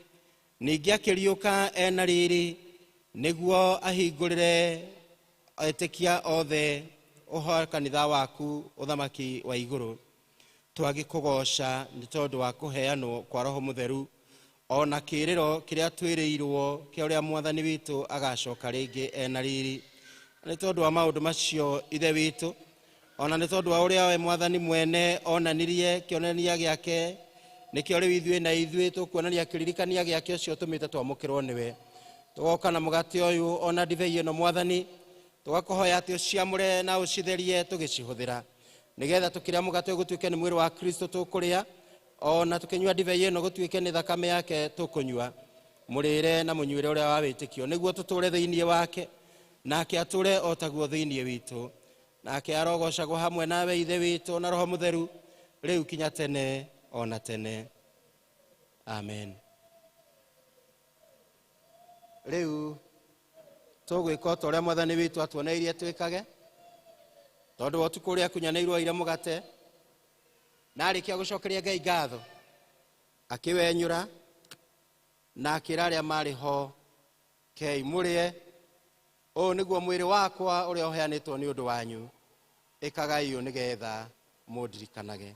Ninge akiriuka ena riri niguo ahingurire etikia othe uhoe kanitha waku uthamaki wa iguru. Twagikugoca ni tondu wa kuheanwo kwa roho mutheru ona kiriro kiria twiriirwo kia uria mwathani witu agacoka ringi ena riri. Ni tondu wa maundu macio ithe witu ona ni tondu wa uria we mwathani mwene onanirie kionania giake nikio riu ithue na ithue tukuonania kiririkania giake ucio tumite twamukirwo niwe. Tugoka na mugate uyu ona ndivei ino mwathani tugakuhoya ati uciamure na ucitherie tugicihuthira nigetha tukiria mugate uyu gutuike ni mwiri wa Kristo tukuria ona tukinywa ndivei ino gutuike ni thakame yake tukunywa. Murire na munywire uria wa witikio niguo tuture thiini wake nake ature o taguo thiini witu nake arogocagwo hamwe nawe ithe witu na roho mutheru riu kinya tene ona tene. Amen. Riu tugwika o ta uria mwathani witu atuoneirie twikage tondu wa utuku uria kunyanirwo ire mugate na arikia gucokeria Ngai ngatho akiwenyura na akira aria mari ho kei murie o niguo mwiri wakwa uria uheanitwo ni undu wanyu ikagai nigetha mundirikanage.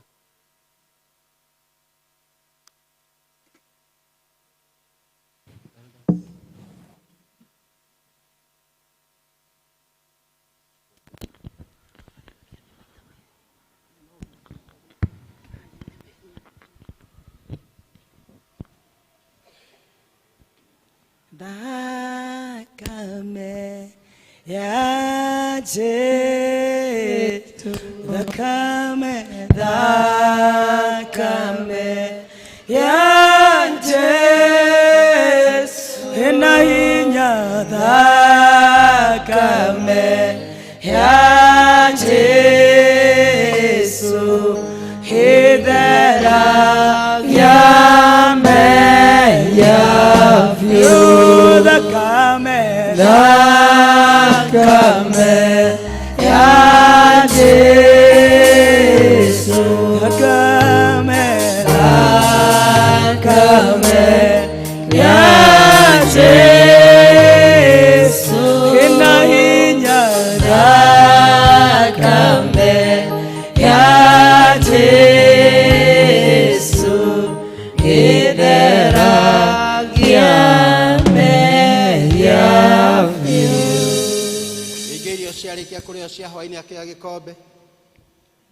thakame ya Jesu, thakame ya Jesu, ina hinya thakame ya Jesu, hithera ya meya vyu, thakame ya Jesu, thakame ya Jesu, ina hinya thakame ya Jesu, hithera ya meya vyu. Igerio ciarĩkia kũrĩa cia hwaĩ-inĩ akĩoya gĩkombe,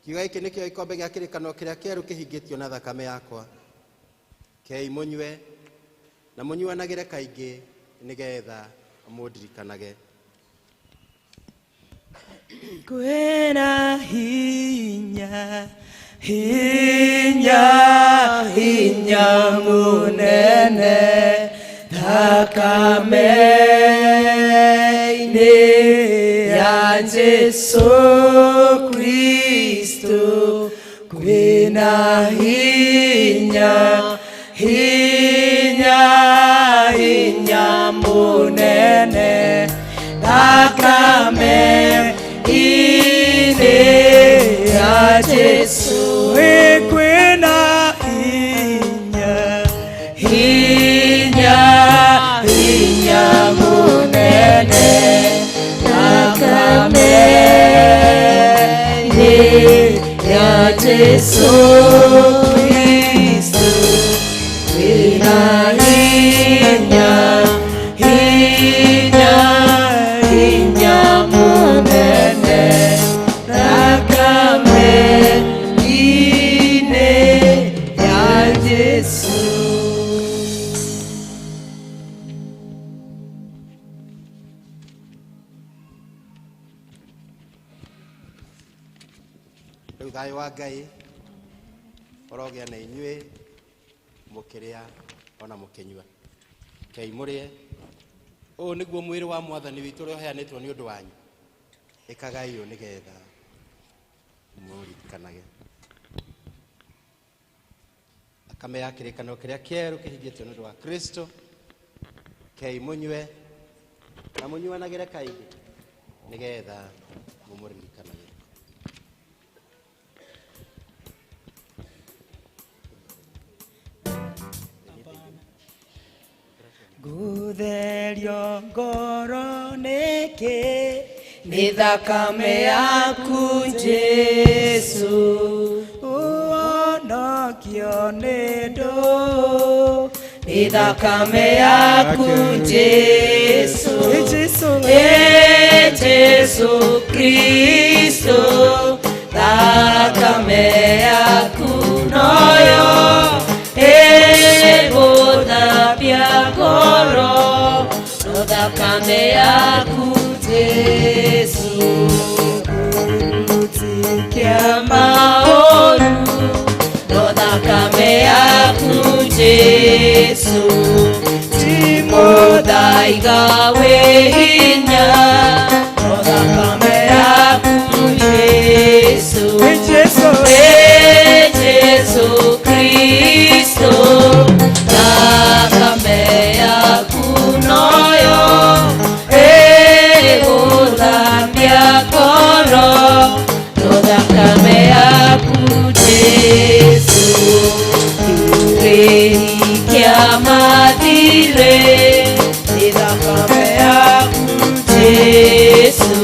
kiuga gĩkĩ nĩkĩo gĩkombe gĩa kĩrĩkanĩro kĩrĩa kĩerũ kĩhingĩtio na thakame yakwa, kei mũnyue na mũnyuanagĩre kaingĩ nĩgetha mũndirikanage. Kwĩna hinya mũnene thakame-inĩ ya Jesu Kristo, kwĩna hinya mũnene thakame-inĩ ya Jesu, kwĩna hinya mũnene thakame-inĩ ya Jesu Kristo, kwĩna hinya mũnene thakame-inĩ ya Jesu. Rĩu thayũ wa Ngai ũrogĩa na inyuĩ mũkĩrĩa ona mũkĩnyua. Kei mũrĩe. Ũũ nĩguo mwĩrĩ wa Mwathani witũ ũrĩa ũheanĩtwo nĩ ũndũ wanyu. Ĩkagai ũũ nĩgetha mũririkanage. Thakame ya kĩrĩkanĩro kĩrĩa kĩerũ kĩhingĩtio nĩ ũndũ wa Kristo. Kei mũnyue na mũnyuanagĩre kaingĩ nĩgetha mũmũririkanage. Gutherio ngoro nĩkĩ nĩ thakame yaku Jesu, ũhonokio nĩ ndũ nĩ thakame yaku Jesu, Jesu Kristo, thakame yaku noyo gũthambia ngoro, no thakame yaku Jesu, gũtikia maũru, no thakame yaku Jesu, ti mũthaiga wĩ hinya, no thakame yaku Jesu, Jesu Kristo, thakame yaku noyo gũthambia ngoro, no thakame yaku Jesu, kĩrĩhi kĩa mathirĩ, nĩ thakame yaku Jesu,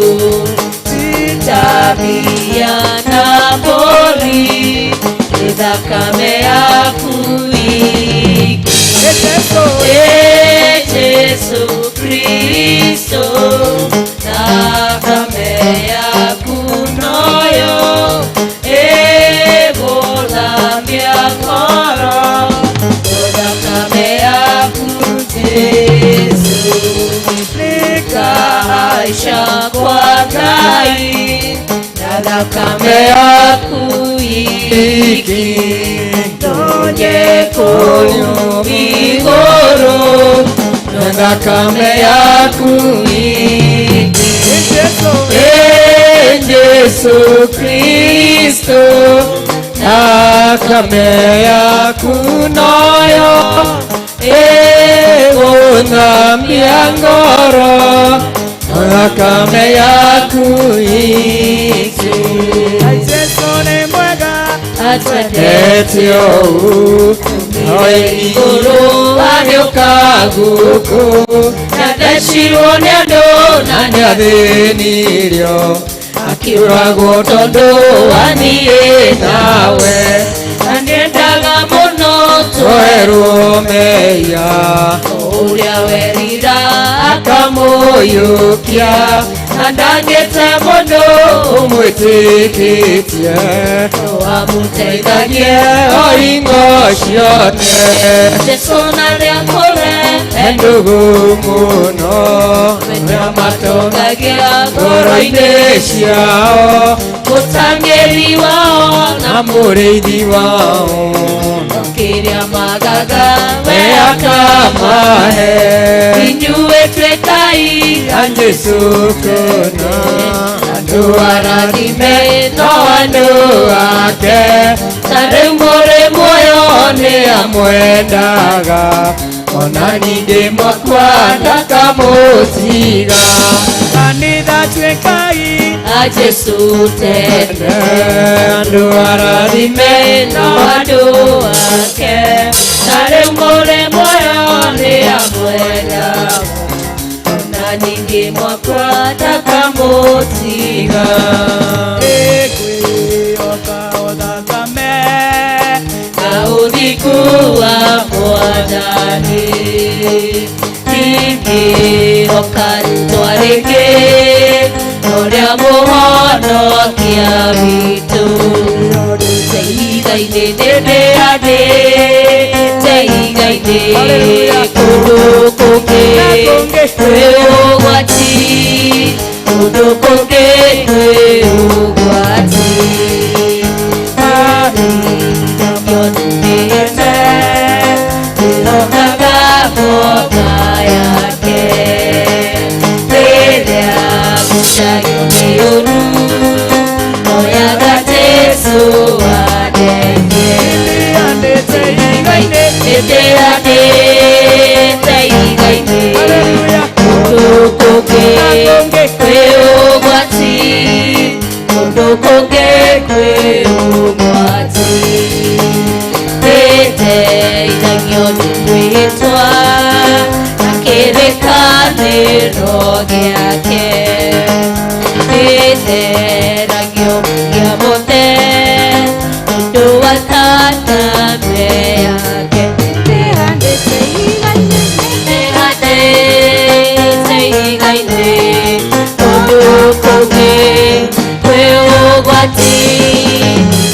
tabia na mbũri, nĩ thakame yaku iki, Jesu Kristo, thakame yaku noyo gũthambia ngoro, no thakame yaku Jesu. Nisha kwa Ngai na thakame yaku iki nonyekorio iguru na thakame yaku iki Yesu Kristo thakame yaku noyo gunambia ngoro thakame yaku iki Yesu ni mwega atwendete ũũ noĩ igũrũ wagĩũka gũkũ na ndecirwo nĩ andũ na nĩathĩnirio akĩũragwo tondũ wa niĩ nawe na nĩendaga mũno twerwo meya ũrĩa werira akamũiyũkia na ndangĩte mũndũ ũmwĩtĩkĩtie amũteithagie o hingo ciothe Jesũ narĩakũre endũgũ mũno rĩrĩa matongagia ngoro-inĩ ciao mũtangĩri wao na mũrĩithi wao kĩrĩa magaga we akamahe inyuĩ twĩkai a Jesũ kuna andũ arathime no andũ ake ta rĩu mũrĩ muoyo nĩ amwendaga ona ningĩ mwakwa ndakamũtiga kanitha twĩkai a Jesũ tene andũ arathime no andũ ake ta rĩu mũrĩ muoyo nĩ amwendaga ona ningĩ mwakwa ndakamũtiga ĩkwĩoka ũthakame na ũthiku wa Mwathani ingĩoka rĩtwa rĩngĩ ũrĩa mũhonokia witũ teigai-inĩ ndĩndĩ teigai-inĩ kũndũ kũngĩ kwĩ ũgwati kũndũ kũngĩ kwĩ ũgwati yonĩte ĩronaga mboga yake rĩrĩa gũcario nĩ ũru oyaga Jesũ andenge teigai-inĩ kũndũ kũngĩ kwĩ ũgwati kũndũ kũngĩ kwĩ ũgwati gĩteithagio nĩ rĩĩtwa na kĩrĩkanĩro gĩake gĩtheragio gĩa mothe ũndũ wa thakame yake teigai-inĩ kũndũ kũngĩ kwĩ ũgwati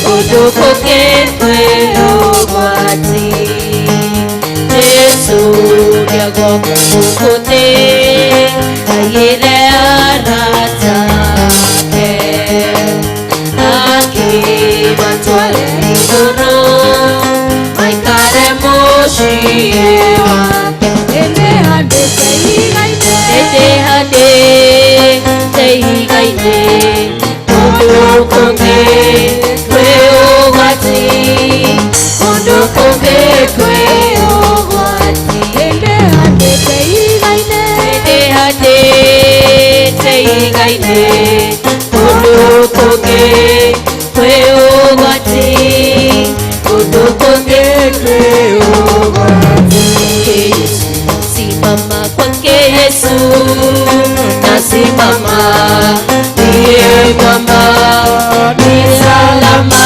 kũndũ kũngĩ kwĩ ũgwati Jesũ nĩagoka gũkũ thĩ aigĩre arata ake akĩmatware igũrũ maikare mũciĩ wake ĩndĩ handĩ teigai-inĩ kũndũ kũngĩ kwĩ ũgwati kũndũ kũngĩ kwĩ ũgwati ĩndĩ handĩ teigai-inĩ kũndũ kũngĩ kwĩ ũgwati kũndũ kũngĩ kwĩ ũgwati simama kwake Yesu nasimama ndiye mwamba ni salama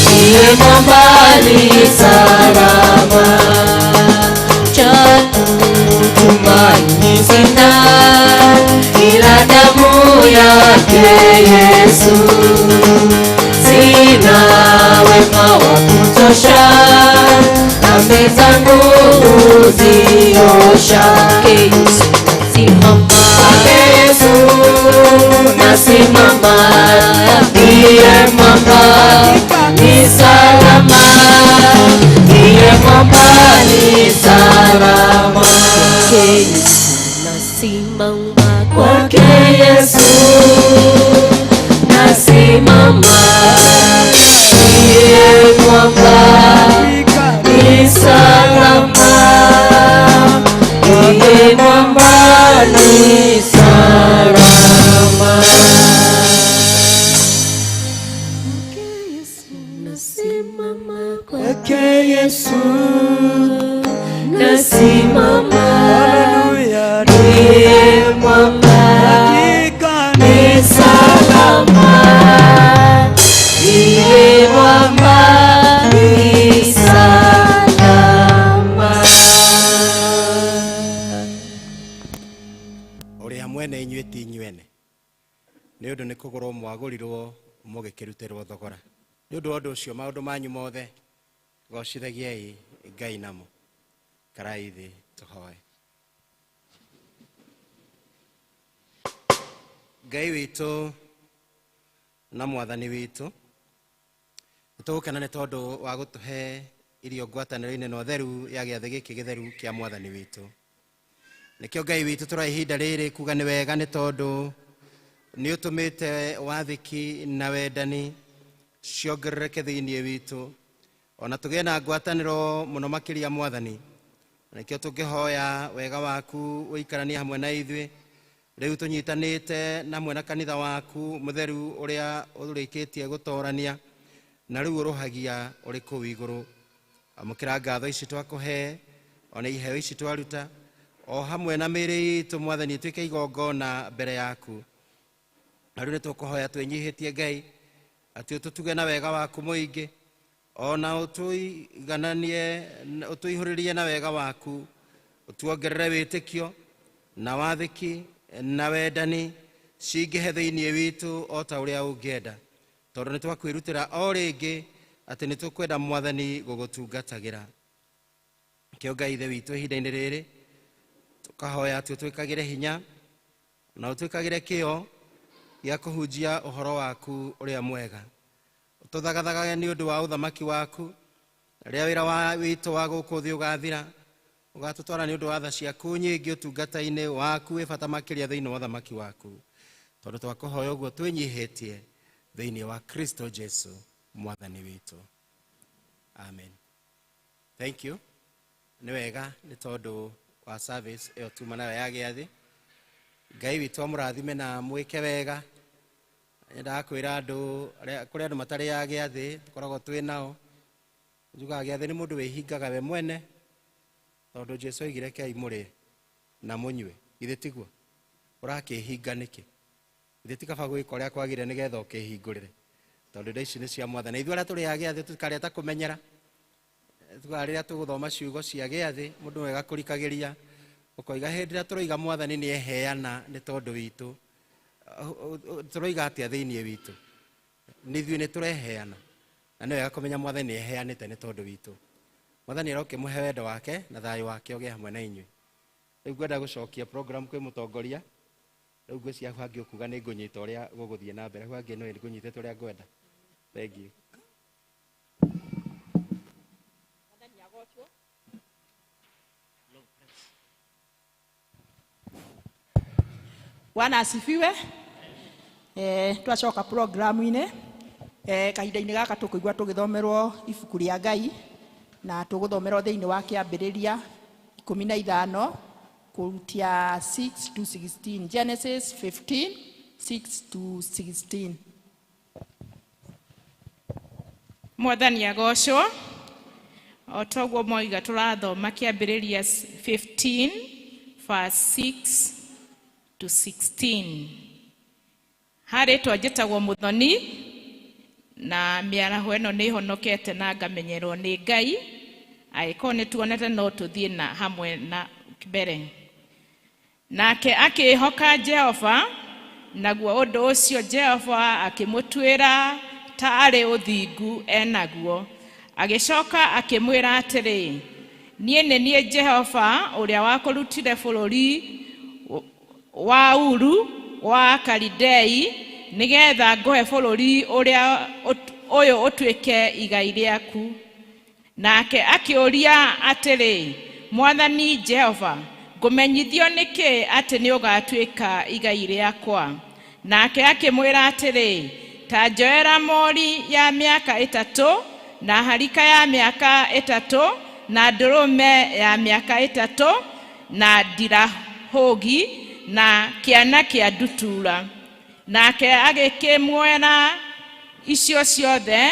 ndiye mwamba ni salama tumaini sina ila damu yake Yesu sina wema wa kutosha dhambi zangu huziosha Yesu simama ndiye mwamba ni salama, ndiye mwamba ni salama. Kwake Yesu nasimama, ndiye mwamba ni salama, ndiye mwamba ni salama. Kwake Yesu nasimama, ndiye mwamba ni salama, ndiye mwamba ni salama. Uria mwene inyuĩ ti inyuene nĩ ũndũ nĩ kũgũrwo mwagũrirwo mũgĩkĩrutĩrwo thogora. Nĩ ũndũ wa ũndũ ũcio maũndũ manyu mothe gocithagiai Ngai namo. Karai thĩ tũhoe. Ngai witũ na mwathani witũ, nĩtũgũkena nĩ tondũ wa gũtũhe irio ngwatanĩro-inĩ na ũtheru ya gĩathĩ gĩkĩ gĩtheru kĩa mwathani witũ. Nĩkĩo Ngai witũ tũroya ihinda rĩrĩ kuga nĩ wega nĩ tondũ nĩ ũtũmĩte wathĩki na wendani ciongerereke thĩinĩ witũ, ona tũgĩe na ngwatanĩro mũno makĩria mwathani. Nĩkĩo tũngĩhoya wega waku ũikaranie hamwe na ithuĩ rĩu tũnyitanĩte hamwe na kanitha waku mũtheru ũrĩa ũrĩkĩtie gũtorania na rĩu ũrũhagia ũrĩ kũu igũrũ. Amũkĩra ngatho ici twakũhe, ona iheo ici twaruta, o hamwe na mĩĩrĩ itũ mwathani ĩtuĩke igongona mbere yaku. Na rĩu nĩtũkũhoya twĩnyihĩtie Ngai atĩ ũtũtuge na wega waku mũingĩ, ona ũtũigananie, ũtũihũrĩrie na wega waku, ũtuongerere wĩtĩkio na wathĩki na wendani cingĩhe thĩinĩ witũ o ta ũrĩa ũngĩenda, tondũ nĩ twakwĩrutĩra o rĩngĩ atĩ nĩ tũkwenda mwathani gũgũtungatagĩra. Kĩo Ngai ithe witũ ihinda-inĩ rĩrĩ tũkahoya atĩ ũtwĩkagĩre hinya na ũtwĩkagĩre kĩo gĩa kũhunjia ũhoro waku ũrĩa mwega. Ũtũthagathagage nĩ ũndũ wa ũthamaki waku, rĩrĩa wĩra witũ wa gũkũ thĩ ũgathira, ũgatũtwara nĩ ũndũ wa tha ciaku nyingĩ ũtungata-inĩ waku wĩ bata makĩria thĩinĩ wa ũthamaki waku, tondũ twakũhoya ũguo twĩnyihĩtie thĩinĩ wa Kristo Jesu mwathani witũ. Amen. Thank you. Nĩ wega nĩ tondũ wa service ĩyo tuma nayo ya gĩathĩ. Ngai witũ amũrathime na mwĩke wega. Ndakwĩra andũ kũrĩ andũ matarĩ ya gĩathĩ tũkoragwo twĩ nao, njugaga gĩathĩ nĩ mũndũ wĩhingaga we mwene, tondũ Jesu oigire kei mũrĩe na mũnyue. Githĩ tiguo? Ũrakĩhinga nĩkĩ? Githĩ ti kaba gwĩka ũrĩa kwagĩrĩire nĩgetha ũkĩhingũrĩre? Tondũ indo ici nĩ cia Mwathani. Ithuĩ arĩa tũrĩ ya gĩathĩ tũkarĩa ta kũmenyera, tuga rĩrĩa tũgũthoma ciugo cia gĩathĩ mũndũ wega kũrikagĩria, ũkoiga hĩndĩ ĩrĩa tũroiga Mwathani nĩ eheana nĩ tondũ witũ, tũroiga atĩa thĩinĩ witũ? Nĩ ithuĩ nĩ tũreheana, na nĩ wega kũmenya Mwathani nĩ eheanĩte nĩ tondũ witũ. Mwathani arokĩmũhe wendo wake na thayũ wake ũgĩe hamwe na inyuĩ. Rĩu ngwenda gũcokia program kwĩ mũtongoria. Rĩu ngwĩciria hangi ũkuga nĩ ngũnyita ũrĩa gũgũthiĩ na mbere. Hangi nĩ ngũnyitĩte ũrĩa ngwenda. Thank you. Bwana asifiwe. Twacoka programu-inĩ. Kahinda-inĩ gaka tũkũigua tũgĩthomerwo ibuku rĩa Ngai na tũgũthomerwo thĩinĩ wa kĩambĩrĩria 15 kurutia 6 to 16. Genesis 15 6 to 16. Mwathani agocwo. O toguo moiga tũrathoma kĩambĩrĩria 15 verse 6 to 16. Harĩ twanjĩtagwo Mũthoni na mĩaraho ĩno nĩ honokete na ngamenyerwo nĩ Ngai, angĩkorwo nĩ tuonete no tũthiĩ na hamwe na mbere. Nake akĩhoka Jehova, naguo ũndũ ũcio Jehova akĩmũtuĩra ta arĩ ũthingu enaguo. Agĩcoka akĩmwĩra atĩrĩ, niĩ nĩ niĩ Jehova ũrĩa wakũrutire bũrũri wa Uru wa Kalidei nigetha nguhe bũrũri ũrĩa ũyũ ũtuĩke igai rĩaku. Nake akĩũria atĩrĩ, Mwathani Jehova, ngũmenyithio nĩkĩ atĩ nĩ ũgatuĩka igai rĩakwa? Nake akĩmwĩra atĩrĩ, ta njoera mori ya mĩaka 3 na harika ya mĩaka 3 na ndũrũme ya mĩaka 3 na ndirahũgi na kĩana kĩa ndutura. Nake agĩkĩmuoera icio ciothe,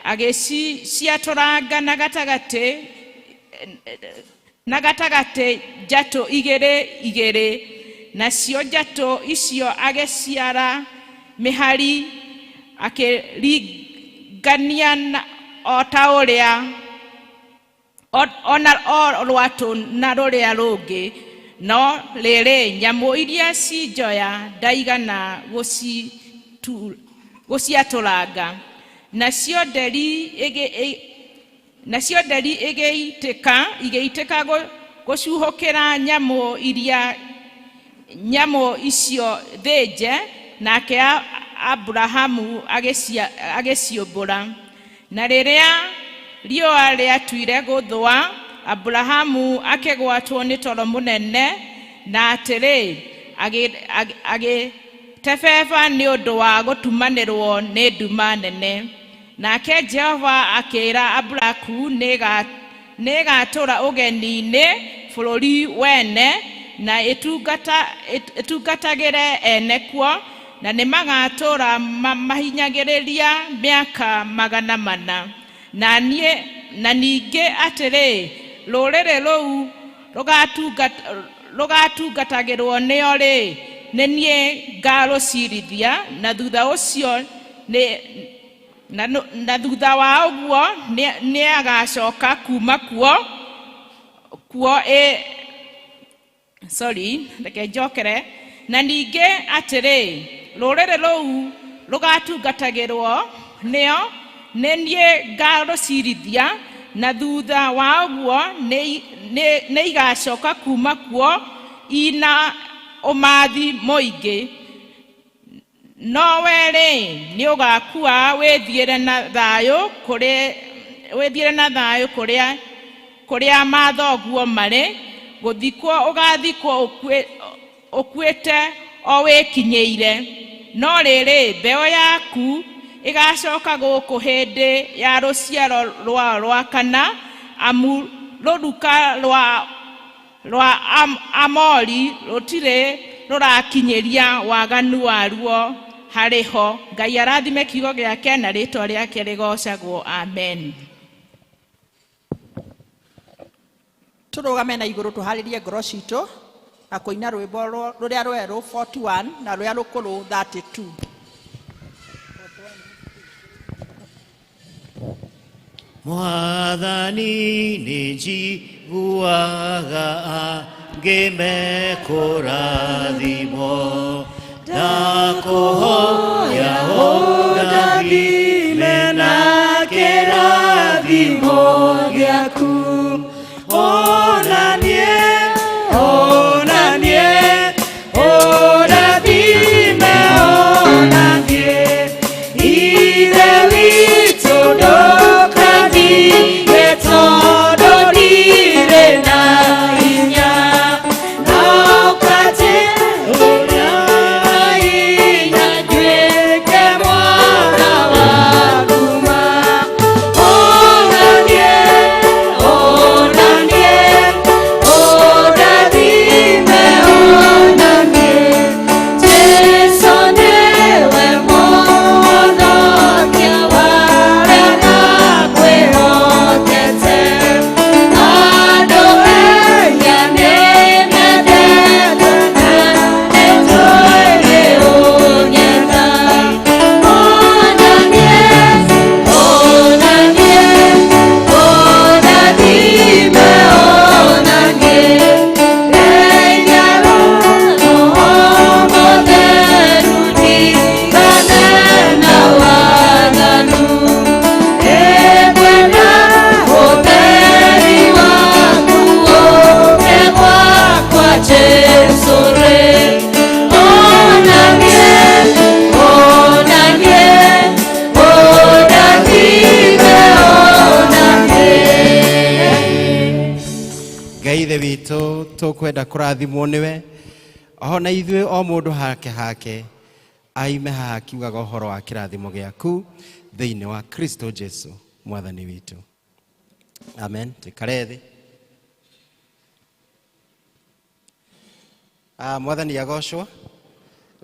agĩciatũranga na gatagatĩ njatũ igĩrĩ, nacio njatũ icio agĩciara mĩhari, akĩringania o ta ũrĩa ona rwatũ na rũrĩa rũngĩ. No rĩrĩ, nyamũ iria cinjoya ndaigana gũciatũranga. Nacio nderi igĩitĩka gũcuhũkĩra nyamũ icio thĩnje, nake Abrahamu agĩciũmbũra. Na rĩrĩa riũa rĩatuire gũthũa, Abrahamu akĩgwatwo nĩ toro mũnene, na atĩrĩ agĩtebeba nĩ ũndũ wa gũtumanĩrwo nĩ nduma nene. Nake Jehova akĩĩra Abrahamu nĩĩgatũũra ũgeni-inĩ bũrũri wene, na ĩtungatagĩre ene kuo, na nĩmagatũũra mahinyagĩrĩria mĩaka 400. Na ningĩ atĩrĩ, rũrĩrĩ rũu rũgatungatagĩrwo nĩo-rĩ, nĩ niĩ ngarũciirithia, na thutha ũcio na thutha wa ũguo nĩ agacoka kuma kuo reke njokere. Na ningĩ atĩrĩ, rũrĩrĩ rũu rũgatungatagĩrwo nĩo, nĩ niĩ ngarũciirithia, na thutha wa ũguo nĩ igacoka kuma kuo ina ũmathi mũingĩ. No we-rĩ, nĩ ũgakua wĩthiĩre na thayũ kũrĩa mathoguo marĩ, gũthikwo ũgathikwo ũkuĩte o wĩkinyĩire. No rĩrĩ, mbeũ yaku ĩgacoka gũkũ hĩndĩ ya rũciaro rwa kana, amu rũruka rwa Amori rũtirĩ rũrakinyĩria waganu waruo harĩho. Ngai arathime kiugo gĩake na rĩtwa rĩake rĩgocagwo. Amen. Tũrũgame na igũrũ tũharĩrie ngoro citũ na kũina rwĩmbo rũrĩa rwerũ 41 na rũrĩa rũkũrũ 32. Mwathani nĩnjiguaga ngĩmekũrathimo, ndakũhoya ũndathime na kĩrathimo gĩaku. Mwathani Ngai ithe witũ tũkwenda kũrathimwo nĩwe ona ithuĩ o mũndũ hake aime haha akiugaga ũhoro wa kĩrathimo gĩaku thĩinĩ wa Kristo Jesu mwathani witũ. Amen. Tũikare thĩ. Mwathani agocwo.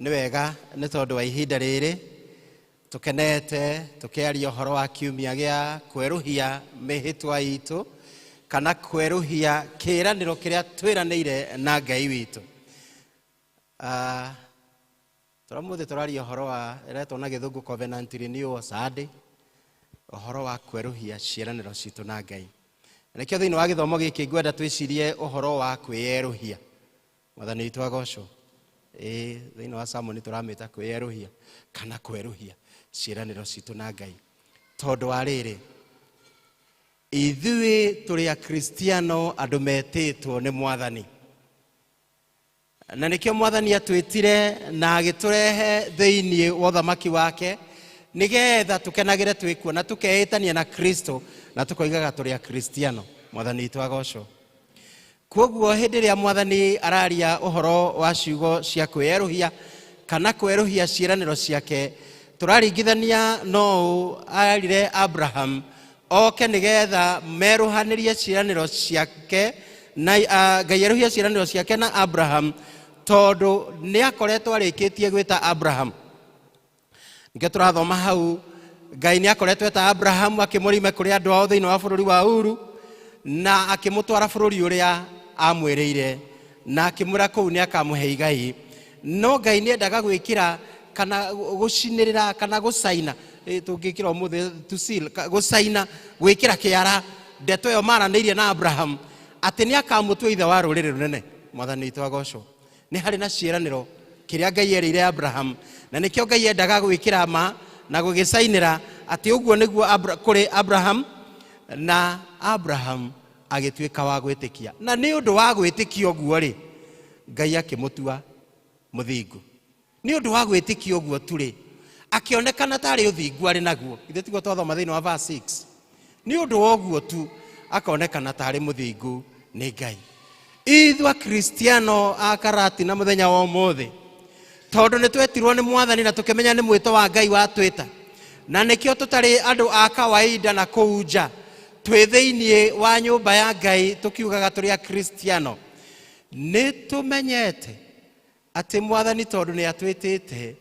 Nĩ wega nĩ tondũ wa ihinda rĩrĩ tukenete tukiaria ũhoro wa kiumia gĩa kwerũhia mĩhĩtwa itũ kana kwerũhia kĩĩranĩro kĩrĩa twĩranĩire na Ngai witũ. Tũramuthi tũraria ũhoro wa eretwo na gĩthũngũ covenant renewal Sunday, ũhoro wa kwerũhia ciĩranĩro citũ na Ngai. Nĩkĩo thĩinĩ wa gĩthomo gĩkĩ ngwenda twĩcirie ũhoro wa kwĩyerũhia. Mwathani witũ agocwo. Thĩinĩ wa sermon tũramĩta kwĩyerũhia kana kwerũhia ciĩranĩro citũ na Ngai. Tondũ wa rĩrĩ, ithuĩ tũrĩ akristiano andũ metĩtwo nĩ Mwathani. Na nĩkĩo Mwathani atwĩtire na agĩtũrehe thĩinĩ wa ũthamaki wake nĩgetha tũkenagĩre twĩkuona tũkeĩtania na Kristo na tũkoigaga tũrĩ akristiano. Mwathani witũ agocwo. Kwoguo hĩndĩ ĩrĩa Mwathani araria ũhoro wa ciugo cia kwĩyerũhia kana kwerũhia ciĩranĩro ciake, tũraringithania no arire Abraham oke nĩgetha merũhanĩrie ciĩranĩro ciake na Ngai erũhia ciĩranĩro ciake na Abraham tondũ nĩ akoretwo arĩkĩtie gwĩta Abraham. Nĩkĩo tũrathoma hau Ngai nĩ akoretwo eta Abraham akĩmũrime kũrĩ andũ ao thĩinĩ wa bũrũri wa Uru na akĩmũtwara bũrũri ũrĩa amwĩrĩire na akĩmwĩra kũu nĩ akamũhe igai. No Ngai nĩ endaga gwĩkĩra kana gũcinĩrĩra kana gũcaina, tũngĩkĩra ũmũthĩ to seal, gũcaina gwĩkĩra kĩara ndeto ĩyo maranĩirie na Abraham atĩ nĩ akamũtua ithe wa rũrĩrĩ rũnene. Mwathani witũ agocwo. Nĩ harĩ na ciĩranĩro kĩrĩa Ngai erĩire Abraham, na nĩkĩo Ngai endaga gwĩkĩra ma na gũgĩcainĩra atĩ ũguo nĩguo kũrĩ Abraham, na Abraham agĩtuĩka wa gwĩtĩkia. Na nĩ ũndũ wa gwĩtĩkia ũguo rĩ, Ngai akĩmũtua mũthingu. Nĩ ũndũ wa gwĩtĩkia ũguo tũrĩ akĩonekana tarĩ ũthingu arĩ naguo. Ithe tiguo twathoma thĩinĩ wa verse 6. Nĩ ũndũ wa ũguo tu akonekana tarĩ mũthingu nĩ Ngai. Ithuĩ akristiano a Karati na mũthenya wa ũmũthĩ, tondũ nĩ twetirwo nĩ Mwathani na tũkĩmenya nĩ mwĩto wa Ngai watwĩta, na nĩkĩo tũtarĩ andũ a kawaida na kũu nja, twĩ thĩinĩ wa nyũmba ya Ngai tũkiugaga tũrĩ akristiano, nĩ tũmenyete atĩ Mwathani tondũ nĩ atwĩtĩte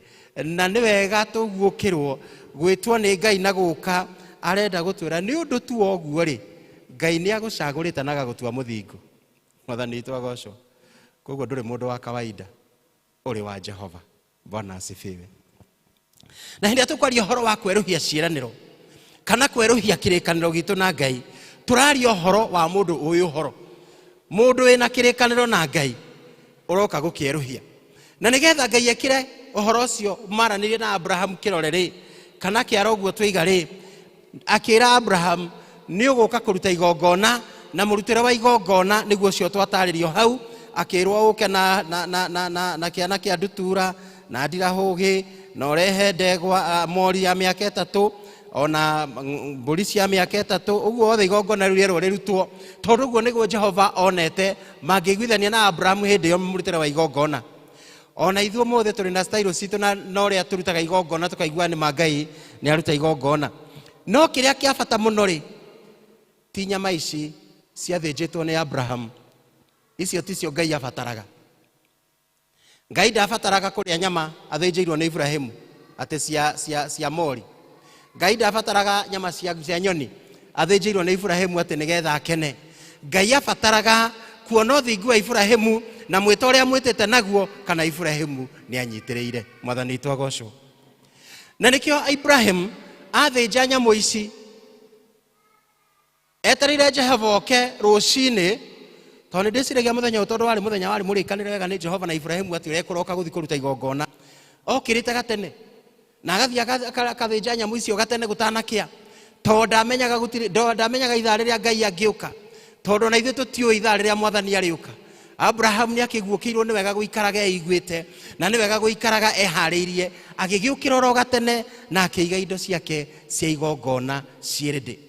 na nĩ wega tũguũkĩrwo gwĩtwo nĩ Ngai na gũka arenda gũtwĩra nĩ ũndũ tu ũguo rĩ, Ngai nĩ agũcagũrĩte na agagũtua mũthingu. Mwathani witũ agocwo. Koguo ndũrĩ mũndũ wa kawaida, ũrĩ wa Jehova. Bwana asifiwe. Na hĩndĩ tũkwaria ũhoro wa kwerũhia ciĩranĩro kana kwerũhia kĩrĩkanĩro gitũ na Ngai, tũraria ũhoro wa mũndũ ũyũ ũhoro. Mũndũ wĩna kĩrĩkanĩro na Ngai ũroka gũkĩerũhia. Na nĩgetha Ngai ekĩre ũhoro ũcio maranĩrie na Abraham kĩrore rĩ, kana kĩara ũguo twĩiga rĩ, akĩra Abraham nĩ ũgũka kũruta igongona, na mũrutĩre wa igongona nĩguo ũcio twatarĩrio hau, akĩrwo ũke na kĩana kĩa ndutura na ndirahũgĩ na ũrehe ndegwa mori ya mĩaka 3 ona mbũri cia mĩaka 3, ũguo othe igongona rĩu rĩerwo rĩrutwo, tondũ ũguo nĩguo Jehova onete mangĩiguithania na Abraham hĩndĩ ĩyo mũrutĩre wa igongona. Ona ithuĩ mũthĩ tũrĩ na style citũ na ũrĩa tũrutaga igongona tũkaigua nĩ Ngai nĩ aruta igongona. No kĩrĩa kĩa bata mũno rĩ, ti nyama ici ciathĩnjĩtwo nĩ Abraham. Icio ticio Ngai abataraga. Ngai ndabataraga kũrĩa nyama athĩnjĩirwo nĩ Ibrahimu atĩ cia mori. Ngai ndabataraga nyama cia nyoni athĩnjĩirwo nĩ Ibrahimu atĩ nĩgetha akene. Ngai abataraga kuona ũthingu wa Ibrahimu na mwĩto ũrĩa mwĩtĩte naguo kana Ibrahimu nĩ anyitĩrĩire. Mwathani witũ agocwo. Na nĩkĩo Ibrahim athĩnja nyamũ ici etereire Jehova oke rũcinĩ, tondũ nĩ ndĩciragia mũthenya tondũ warĩ mũthenya warĩ mũrĩkanĩre wega nĩ Jehova na Ibrahimu atĩ ũrekũroka gũthiĩ kũruta igongona. Okĩrĩte gatene na agathiĩ akathĩnja nyamũ icio gatene gũtanakĩa, tondũ ndamenyaga ithaa rĩrĩa Ngai angĩũka, tondũ na ithuĩ tũtiũĩ ithaa rĩrĩa Mwathani arĩũka. Abraham nĩ akĩguũkĩirwo nĩ wega gũikaraga eiguĩte na nĩ wega gũikaraga eharĩirie, agĩgĩũkĩra oro gatene na akĩiga indo ciake cia igongona ciĩ ready.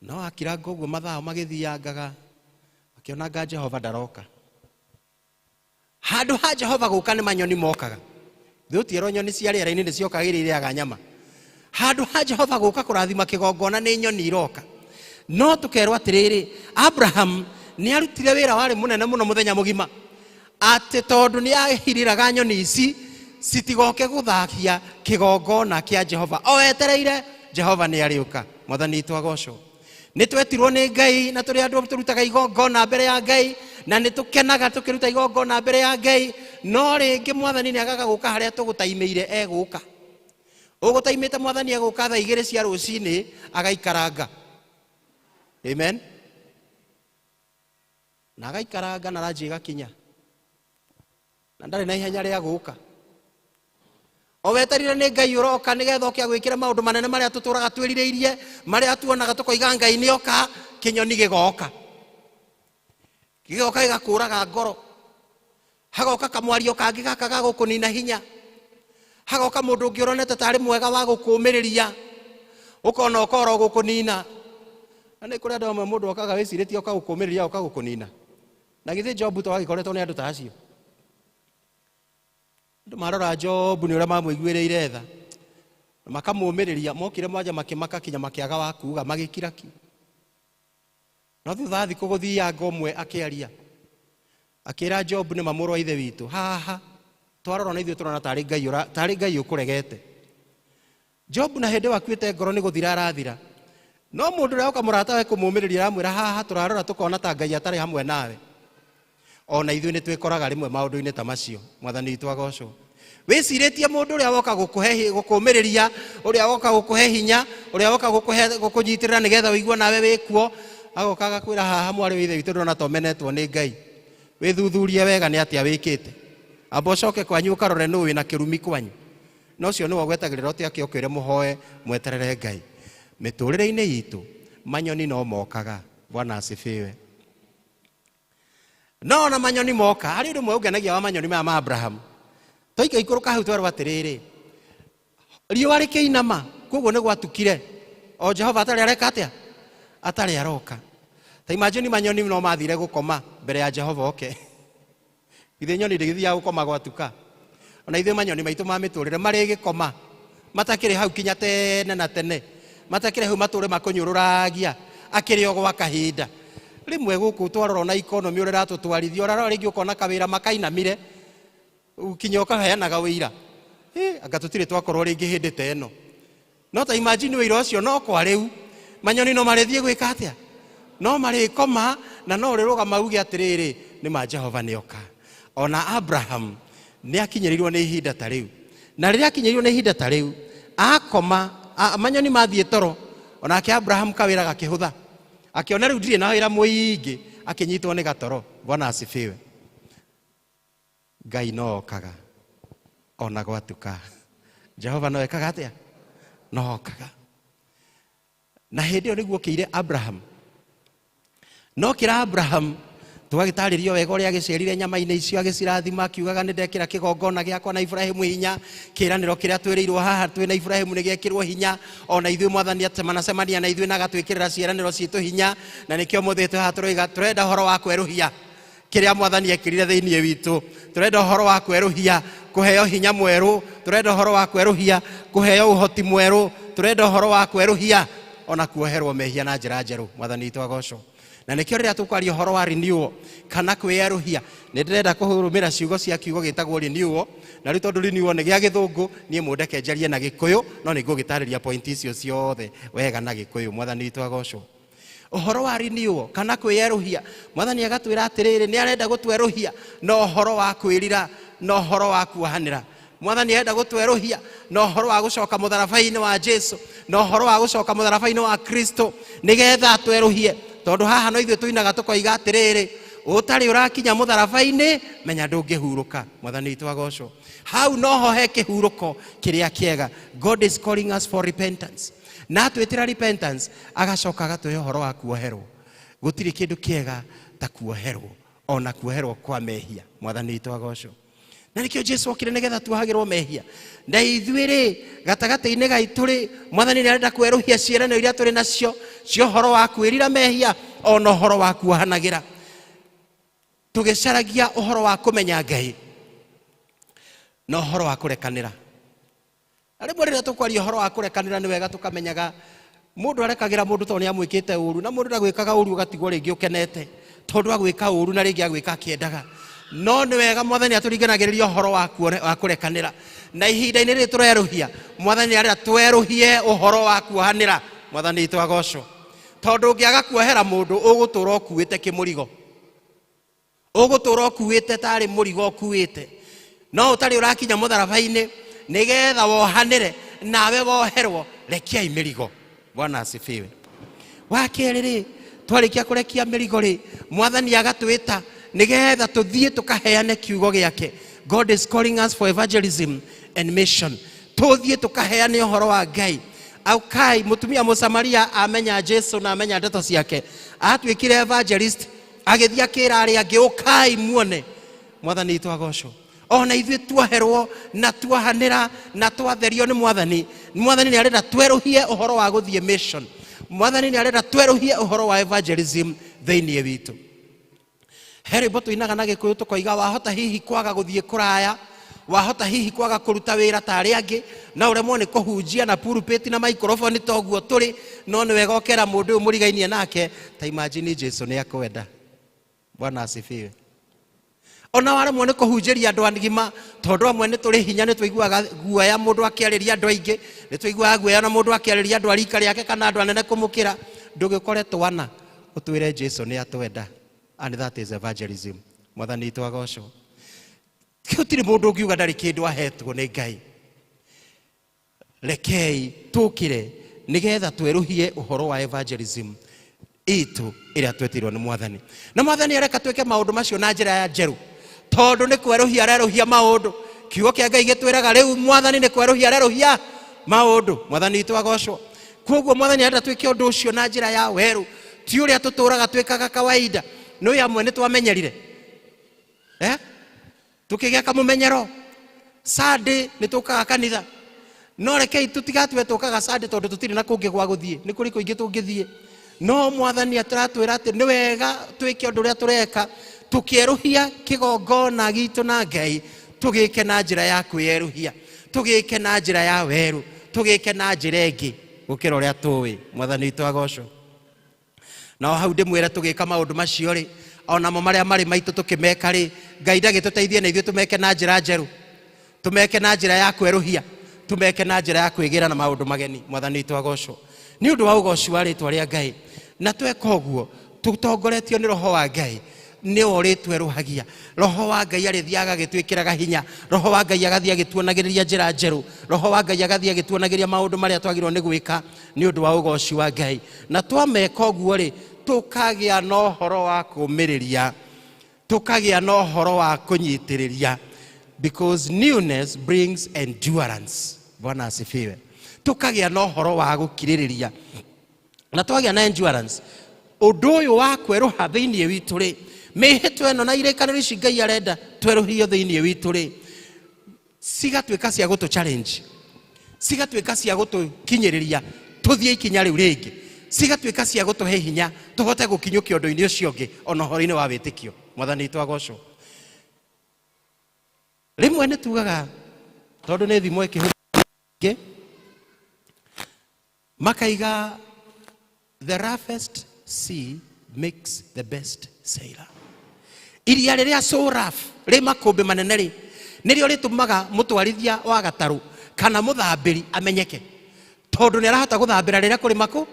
No akiranga ũguo mathaa magĩthiangaga akĩonaga Jehova ndaroka. Handũ ha Jehova gũka nĩ manyoni mokaga. Thũtiero nyoni cia rĩera-inĩ nĩ ciokagĩra irĩaga nyama. Handũ ha Jehova gũka kũrathima kĩgongona nĩ nyoni iroka. No tũkerwo atĩrĩrĩ, Abraham nĩ arutire wĩra warĩ mũnene mũno mũthenya mũgima. Atĩ tondũ nĩ ahiriraga nyoni ici citigoke gũthakia kĩgongona kĩa Jehova. O etereire Jehova nĩ arĩũka. Mwathani witũ agocwo. Nĩ twetirwo nĩ Ngai na tũrĩ andũ tũrutaga igongona mbere ya Ngai na nĩ tũkenaga tũkĩruta igongona mbere ya Ngai. No rĩngĩ Mwathani nĩ agaga gũka harĩa tũgũtaimĩire egũka. Ũgũtaimĩte Mwathani egũka thaa 2 cia rũcinĩ agaikaranga. Amen. Na agaikaranga na ranji ĩgakinya. Na ndarĩ na ihenya rĩa gũka. O weterire nĩ Ngai ũroka nĩgetha oke agwĩkĩre maũndũ manene marĩa tũtũraga twĩrirĩirie, marĩa tuonaga tũkoiga Ngai nĩ oka, kĩnyoni gĩgoka. Gĩgoka gĩgakũraga ngoro. Hagoka kamwario kangĩ gaka ga gũkũnina hinya. Hagoka mũndũ ũngĩ ũronete tarĩ mwega wa gũkũũmĩrĩria. Ũkona okoro gũkũnina. Na nĩ kũrĩ andũ amwe mũndũ okaga wĩcirĩtie oka gũkũũmĩrĩria oka gũkũnina. Na githĩ Jobu to agĩkoretwo nĩ andũ ta acio. Andũ marora Jobu nĩ ũrĩa mamũiguĩrĩire tha. Makamũũmĩrĩria mokire mwanja makĩmaka kinya makĩaga wa kuuga magĩkira ki. No thutha thikũ gũthianga ũmwe akĩaria. Akĩra Jobu nĩ mamũrũ wa ithe witũ. Haha twarora na ithuĩ tũrona tarĩ Ngai ũkũregete. Jobu na hĩndĩ wakuĩte ngoro nĩ gũthira arathira. No mũndũ ũrĩa oka mũrata we kũmũũmĩrĩria aramwĩra haha tũrarora tũkona ta Ngai atarĩ hamwe nawe. Ona ithuĩ nĩ twĩkoraga rĩmwe maũndũ-inĩ ta macio. Mwathani witũ agocwo. Wĩcirĩtie mũndũ ũrĩa woka gũkũũmĩrĩria, ũrĩa woka gũkũhe hinya, ũrĩa woka gũkũnyitĩrĩra nĩgetha ũigue nawe wĩkuo, agoka agakwĩra haha mwarĩ wa ithe witũ ndona to menetwo nĩ Ngai. Wĩthuthurie wega nĩ atĩa wĩkĩte. Amba ũcoke kwanyu ũkarore nũũ wĩna kĩrumi kwanyu. Na ũcio nĩwe gwetagĩrĩra ũtĩ ũkĩre mũhoe mweterere Ngai. Mĩtũrĩre-inĩ itũ manyoni no mokaga. Bwana asifiwe. No na manyoni moka, harĩ ũndũ ũmwe ũngenagia wa manyoni maya ma Abraham. Toika ikũrũka hau twerwo atĩrĩrĩ, riũa rĩkĩinama, koguo nĩ gwatukire. O Jehova atarĩ areka atĩa? Atarĩ aroka. Ta imagine manyoni no mathire gũkoma mbere ya Jehova oke. Ithe nyoni ndĩgĩthiaga gũkoma gwatuka. Ona ithuĩ manyoni maitũ ma mĩtũrĩre marĩ gĩkoma. Matakĩrĩ hau kinya tene na tene. Matakĩrĩ hau matũre makũnyũrũragia. Akĩrĩ o gwa kahinda. Rĩmwe gũkũ twarora na economy ũrĩa ratũtwarithia ũrarora rĩngĩ ũkona kawĩra makainamire. Ukinya ũkaheanaga wĩira. Anga tũtirĩ twakorwo rĩngĩ hĩndĩ ta ĩno. No ta imagine wĩira ũcio no kwa rĩu. Manyoni no marĩthiĩ gwĩka atĩa? No marĩkoma na no rĩrũgama uge atĩrĩrĩ nĩ ma Jehova nĩ oka. Ona Abraham nĩ akinyĩrĩirwo nĩ ihinda ta rĩu. Na rĩrĩa akinyĩrĩirwo nĩ ihinda ta rĩu, akoma manyoni mathiĩ toro. Onake Abraham kawĩra gakĩhũtha. Akiona rĩu ndirĩ na wĩra mũingĩ, akĩnyitwo nĩ gatoro. Bwana asifiwe. Ngai no okaga ona gwatuka. Jehova no ekaga atĩa? No okaga. Na hĩndĩ ĩyo nĩguo kĩire Abraham. No kĩra Abraham tũgagĩtarĩrio wega ũrĩa agĩcerire nyama-inĩ icio agĩcirathima akiugaga nĩ ndekĩra kĩgongona gĩakwa na Ibrahimu hinya. Kĩĩranĩro kĩrĩa twĩrĩirwo haha twĩ na Ibrahimu nĩ gĩekĩrwo hinya. Ona ithuĩ Mwathani atemanacemania na ithuĩ na agatwĩkĩrĩra ciĩranĩro ciitũ hinya. Na nĩkĩo mũthĩ twĩ haha tũrenda ũhoro wa kwerũhia kĩrĩa Mwathani ekĩrire thĩinĩ witũ. Tũrenda ũhoro wa kwerũhia, kũheo hinya mwerũ. Tũrenda ũhoro wa kwerũhia, kũheo ũhoti mwerũ. Tũrenda ũhoro wa kwerũhia ona kuoherwo mehia na njĩra njerũ. Mwathani witũ agocwo. Na nĩkĩo rĩrĩa tũkwaria ũhoro wa renewal kana kwĩerũhia, nĩ ndĩrenda kũrũmĩra ciugo cia kiugo gĩtagwo renewal. Na rĩu tondũ renewal nĩ gĩa gĩthũngũ, niĩ mũndeke njarie na Gĩkũyũ, no nĩ ngũgĩtarĩria point icio ciothe wega na Gĩkũyũ. Mwathani witũ agocwo. Ũhoro wa renewal kana kwĩerũhia, Mwathani agatwĩra atĩrĩrĩ nĩ arenda gũtwerũhia na ũhoro wa kwĩrira na ũhoro wa kuohanĩra. Mwathani arenda gũtwerũhia na ũhoro wa gũcoka mũtharaba-inĩ wa Jesũ, na ũhoro wa gũcoka mũtharaba-inĩ wa Kristo nĩgetha atwerũhie. Tondũ haha no ithuĩ tũinaga tũkoiga atĩrĩrĩ, ũtarĩ ũrakinya mũtharaba-inĩ menya ndũngĩhurũka. Mwathani witũ agocwo. Hau no ho he kĩhurũko kĩrĩa kĩega. God is calling us for repentance. Na twĩtĩra repentance agacoka agatũhe ũhoro wa kuoherwo. Gũtirĩ kĩndũ kĩega ta kuoherwo, ona kuoherwo kwa mehia. Mwathani witũ agocwo. Na nĩkĩo Jesũ okire nĩgetha tuohagĩrwo mehia. Na ithuĩ gatagatĩ-inĩ gaitũ Mwathani nĩ arenda kwerũhia ciĩranĩro iria tũrĩ nacio cia ũhoro wa kwĩrira mehia ona ũhoro wa kuohanagĩra. tugicaragia uhoro wa kumenya Ngai na uhoro wa kurekanira. Ari mwerira tukwaria uhoro wa kurekanira ni wega tukamenyaga mundu arekagira mundu to ni amwikite uru na mundu ndagwikaga uru ugatigwo ringi ukenete tondu agwika uru na ringi agwika kiendaga. No ni wega Mwathani aturinganagiriria uhoro wa kurekanira na ihinda-ini riri tureruhia Mwathani arira tweruhie uhoro wa kuohanira. Mwathani itu agocwo tondu ungiaga kuohera mundu ugutura ukuite kimurigo, ugutura ukuite tari murigo ukuite, no utari urakinya mutharabai-ini nigetha wohanire nawe woherwo rekiai mirigo. Bwana asifiwe. Wakeri twarikia kurekia mirigo ri Mwathani agatwita nigetha tuthie tukaheane kiugo giake. God is calling us for evangelism and mission. Tuthie tukaheane uhoro wa Ngai. Aukai mutumia Musamaria amenya Jesu na amenya ndeto ciake, atwikire evangelist agithia akira ari angi ukai muone. Mwathani itu agocwo. Ona ithuĩ tuoherwo na tuohanĩra na twatherio nĩ Mwathani. Mwathani nĩ arenda tweruhie uhoro wa gũthiĩ mission. Mwathani nĩ arenda tweruhie uhoro wa evangelism thĩinĩ witũ. Heri bo tuinaga na Gĩkũyũ tukoiga wahota hihi kwaga gũthiĩ kũraya, wahota hihi kwaga kũruta wĩra ta arĩa angĩ, na ũremwo nĩ kũhunjia na pulpit na microphone toguo tũrĩ, no nĩ wega ũkera mũndũ ũyũ mũrigainie nake ta imagine Jesu nĩ akwenda. Bwana asifiwe. Ona waremwo nĩ kũhunjĩria andũ angima tondu amwe nĩ tũrĩ hinya, nĩ tũiguaga guoya mũndũ akĩarĩria andũ aingĩ, nĩ tũiguaga guoya na mũndũ akĩarĩria andũ a rika rĩake kana andũ anene kũmũkĩra. Ndũgĩkore twana ũtwĩre Jesu nĩ atwenda, and that is evangelism. Mwathani itu agocwo. Gũtirĩ mũndũ ũngiuga ndarĩ kĩndũ ahetwo nĩ Ngai. Rekei tũkĩre nigetha tweruhie uhoro wa evangelism itu ĩrĩa twetirwo nĩ Mwathani. Na Mwathani areka twĩke maũndũ macio na njĩra ya njerũ, tondu nĩ kweruhia areruhia maũndũ. Kiugo kĩa Ngai gĩtwĩraga rĩu Mwathani nĩ kweruhia areruhia maũndũ. Mwathani itu agocwo. Koguo Mwathani arenda twĩke ũndũ ũcio na njĩra ya werũ, ti ũrĩa tũtũraga twĩkaga kawaida. Nĩ amwe nĩ twamenyerire tukĩgĩa kamũmenyero. Sunday nĩ tũkaga kanitha, no rekei tũtigatue tũkaga Sunday tondu tũtirĩ na kũngĩ gwa gũthiĩ. Nĩ kũrĩ kũingĩ tũngĩthiĩ, no Mwathani atĩratwĩra atĩ nĩ wega twĩke ũndũ ũrĩa tũreka, tukieruhia kigongona gitu na Ngai, tugike na njira ya kwieruhia, tugike na njira ya weru, tugike na njira ĩngĩ gũkĩra ũrĩa tũĩ. Mwathani itu agocwo. Na hau ndĩmwĩre tugika maũndũ macio rĩ, onamo marĩa marĩ maitũ tũkĩmeka rĩ, Ngai ndagĩtũteithie na ithuĩ tumeke na njira njerũ, tumeke na njira ya kweruhia, tumeke na njira ya kwĩgira na maũndũ mageni. Mwathani itu agocwo. Nĩ ũndũ wa ũgoci wa rĩtwa rĩa Ngai, na tweka ũguo tutongoretio nĩ Roho wa Ngai, nĩ ũrĩtweruhagia. Roho wa Ngai arĩthiaga agĩtwĩkĩraga hinya, Roho wa Ngai agathiĩ agĩtuonagĩrĩria njĩra njerũ, Roho wa Ngai agathiĩ agĩtuonagĩria maũndũ marĩa twagĩrĩirwo nĩ gwĩka nĩ ũndũ wa ũgoci wa Ngai. Na twameka ũguo rĩ, tũkagĩa na ũhoro wa kũũmĩrĩria, tũkagĩa na ũhoro wa kũnyitĩrĩria, because newness brings endurance. Bwana asifiwe. Tukagĩa na ũhoro wa gũkirĩrĩria, na twagĩa na endurance, ũndũ ũyũ wa kweruha thĩinĩ witũ rĩ, mĩhĩtwa ĩno na irĩkanĩro ici Ngai arenda tweruhio thĩinĩ witũ rĩ, cigatuĩka cia gũtũ challenge, cigatuĩka cia gũtũkinyĩrĩria tũthiĩ ikinya rĩu rĩngĩ, cigatuĩka cia gũtũhe hinya tũhote gũkinyũkia ũndũ-inĩ ũcio ũngĩ ona ũhoro-inĩ wa wĩtĩkio. Mwathani itu agocwo. Rĩmwe nĩ tugaga tondũ nĩ thimo ĩkĩhũthĩka makaiga the roughest sea makes the best sailor. Iria rĩrĩa so rough rĩ makũmbĩ manene rĩ, nĩrĩo rĩtũmaga mũtwarithia wa gatarũ kana mũthambĩri amenyeke, tondu nĩ arahota gũthambĩra rĩrĩa kũrĩ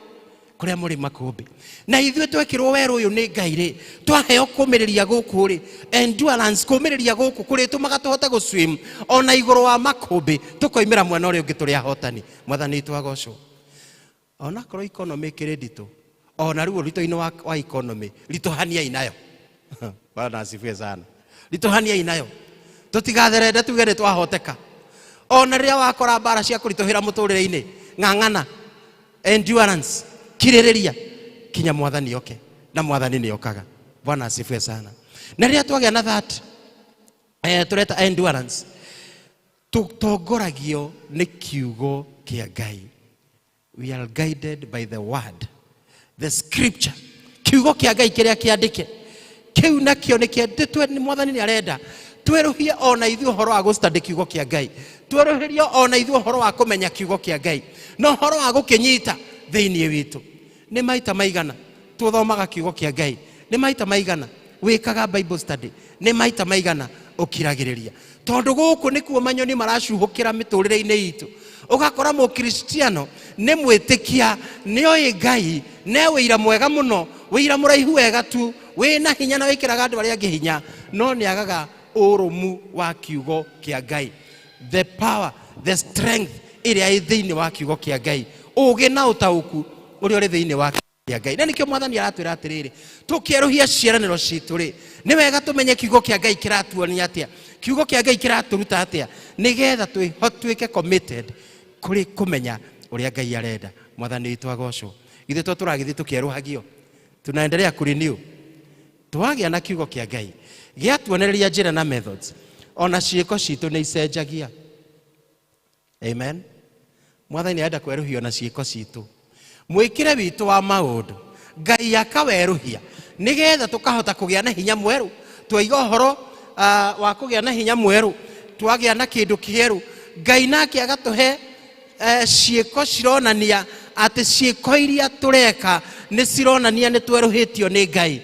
kũrĩa mũrĩ makũmbĩ. Na ithuĩ twekĩrwo werũ ũyũ nĩ Ngai rĩ, twaheo kũmĩrĩria gũkũ rĩ, endurance, kũmĩrĩria gũkũ kũrĩ tũmaga tũhote gũswim ona igũrũ wa makũmbĩ, tũkoimĩra mwena ũrĩa ũngĩ tũrĩ ahotani. Mwathani itu agocwo. Ona korwo economy kĩrĩ nditũ, ona rĩu ũritũ-inĩ wa economy ritũhaniai nayo. Bwana asifiwe sana. Ritũhaniai nayo, tũtigatherende tuge nĩ twahoteka. Ona rĩrĩa wakora mbara cia kũritũhĩra mũtũrĩre-inĩ, ng'ang'ana, endurance, kirĩrĩria, kinya Mwathani oke, na Mwathani nĩ okaga. Bwana asifiwe sana. Na rĩrĩa twagĩa na that tũreta endurance, tũtongoragio nĩ kiugo kĩa Ngai. We are guided by the word, the scripture. Kiugo kĩa Ngai kĩrĩa kĩandĩke kiu nakio nikiendetwe ni mwathani ni arenda tweruhie ona ithuĩ ũhoro wa gũstudy kiugo kĩa Ngai, tweruhirie ona ithuĩ ũhoro wa kũmenya kiugo kĩa Ngai, no ũhoro wa gũkĩnyita thĩinĩ witũ. Nĩ maita maigana tũthomaga kiugo kĩa Ngai? Nĩ maita maigana wĩkaga Bible study? Nĩ maita maigana ũkiragĩrĩria? Tondũ gũkũ nĩkuo manyoni maracuhũkĩra mĩtũrĩre-inĩ itũ. Ũgakora mũkristiano nĩ mwĩtĩkia, nĩoĩ Ngai, nĩ wĩira mwega mũno, wĩira mũraihu wega tu, wĩna hinya na wĩkĩraga andũ arĩa angĩ hinya, no nĩagaga ũrũmu wa kiugo kĩa Ngai. The power, the strength ĩrĩa ĩ thĩinĩ wa kiugo kĩa Ngai, ũgĩ na ũtaũku ũrĩa ũrĩ thĩinĩ wa kiugo kĩa Ngai. Na nĩkĩo mwathani aratwĩra atĩrĩrĩ, tũkĩerũhia ciĩranĩro citũ rĩ, nĩ wega tũmenye kiugo kĩa Ngai kĩratuonia atĩa, kiugo kĩa Ngai kĩratũruta atĩa, nĩgetha twĩke committed kũrĩ kũmenya ũrĩa Ngai arenda. Mwathani witũ agocwo. Githĩ to tũragĩthiĩ tũkĩerũhagio, tunaendelea kũrenew, twagĩa na kiugo kĩa Ngai gĩatuonereria njĩra na methods, ona ciĩko citũ nĩ icenjagia. Amen. Mwathani arenda kwerũhio na ciĩko citũ, mwĩkĩre witũ wa maũndũ Ngai akawerũhia, nĩgetha tũkahota kũgĩa na hinya mwerũ, twaiga ũhoro wa kũgĩa na hinya mwerũ, twagĩa na kĩndũ kĩerũ, Ngai nake agatũhe ciĩko cironania atĩ ciĩko iria tũreka nĩ cironania nĩ twerũhĩtio nĩ Ngai.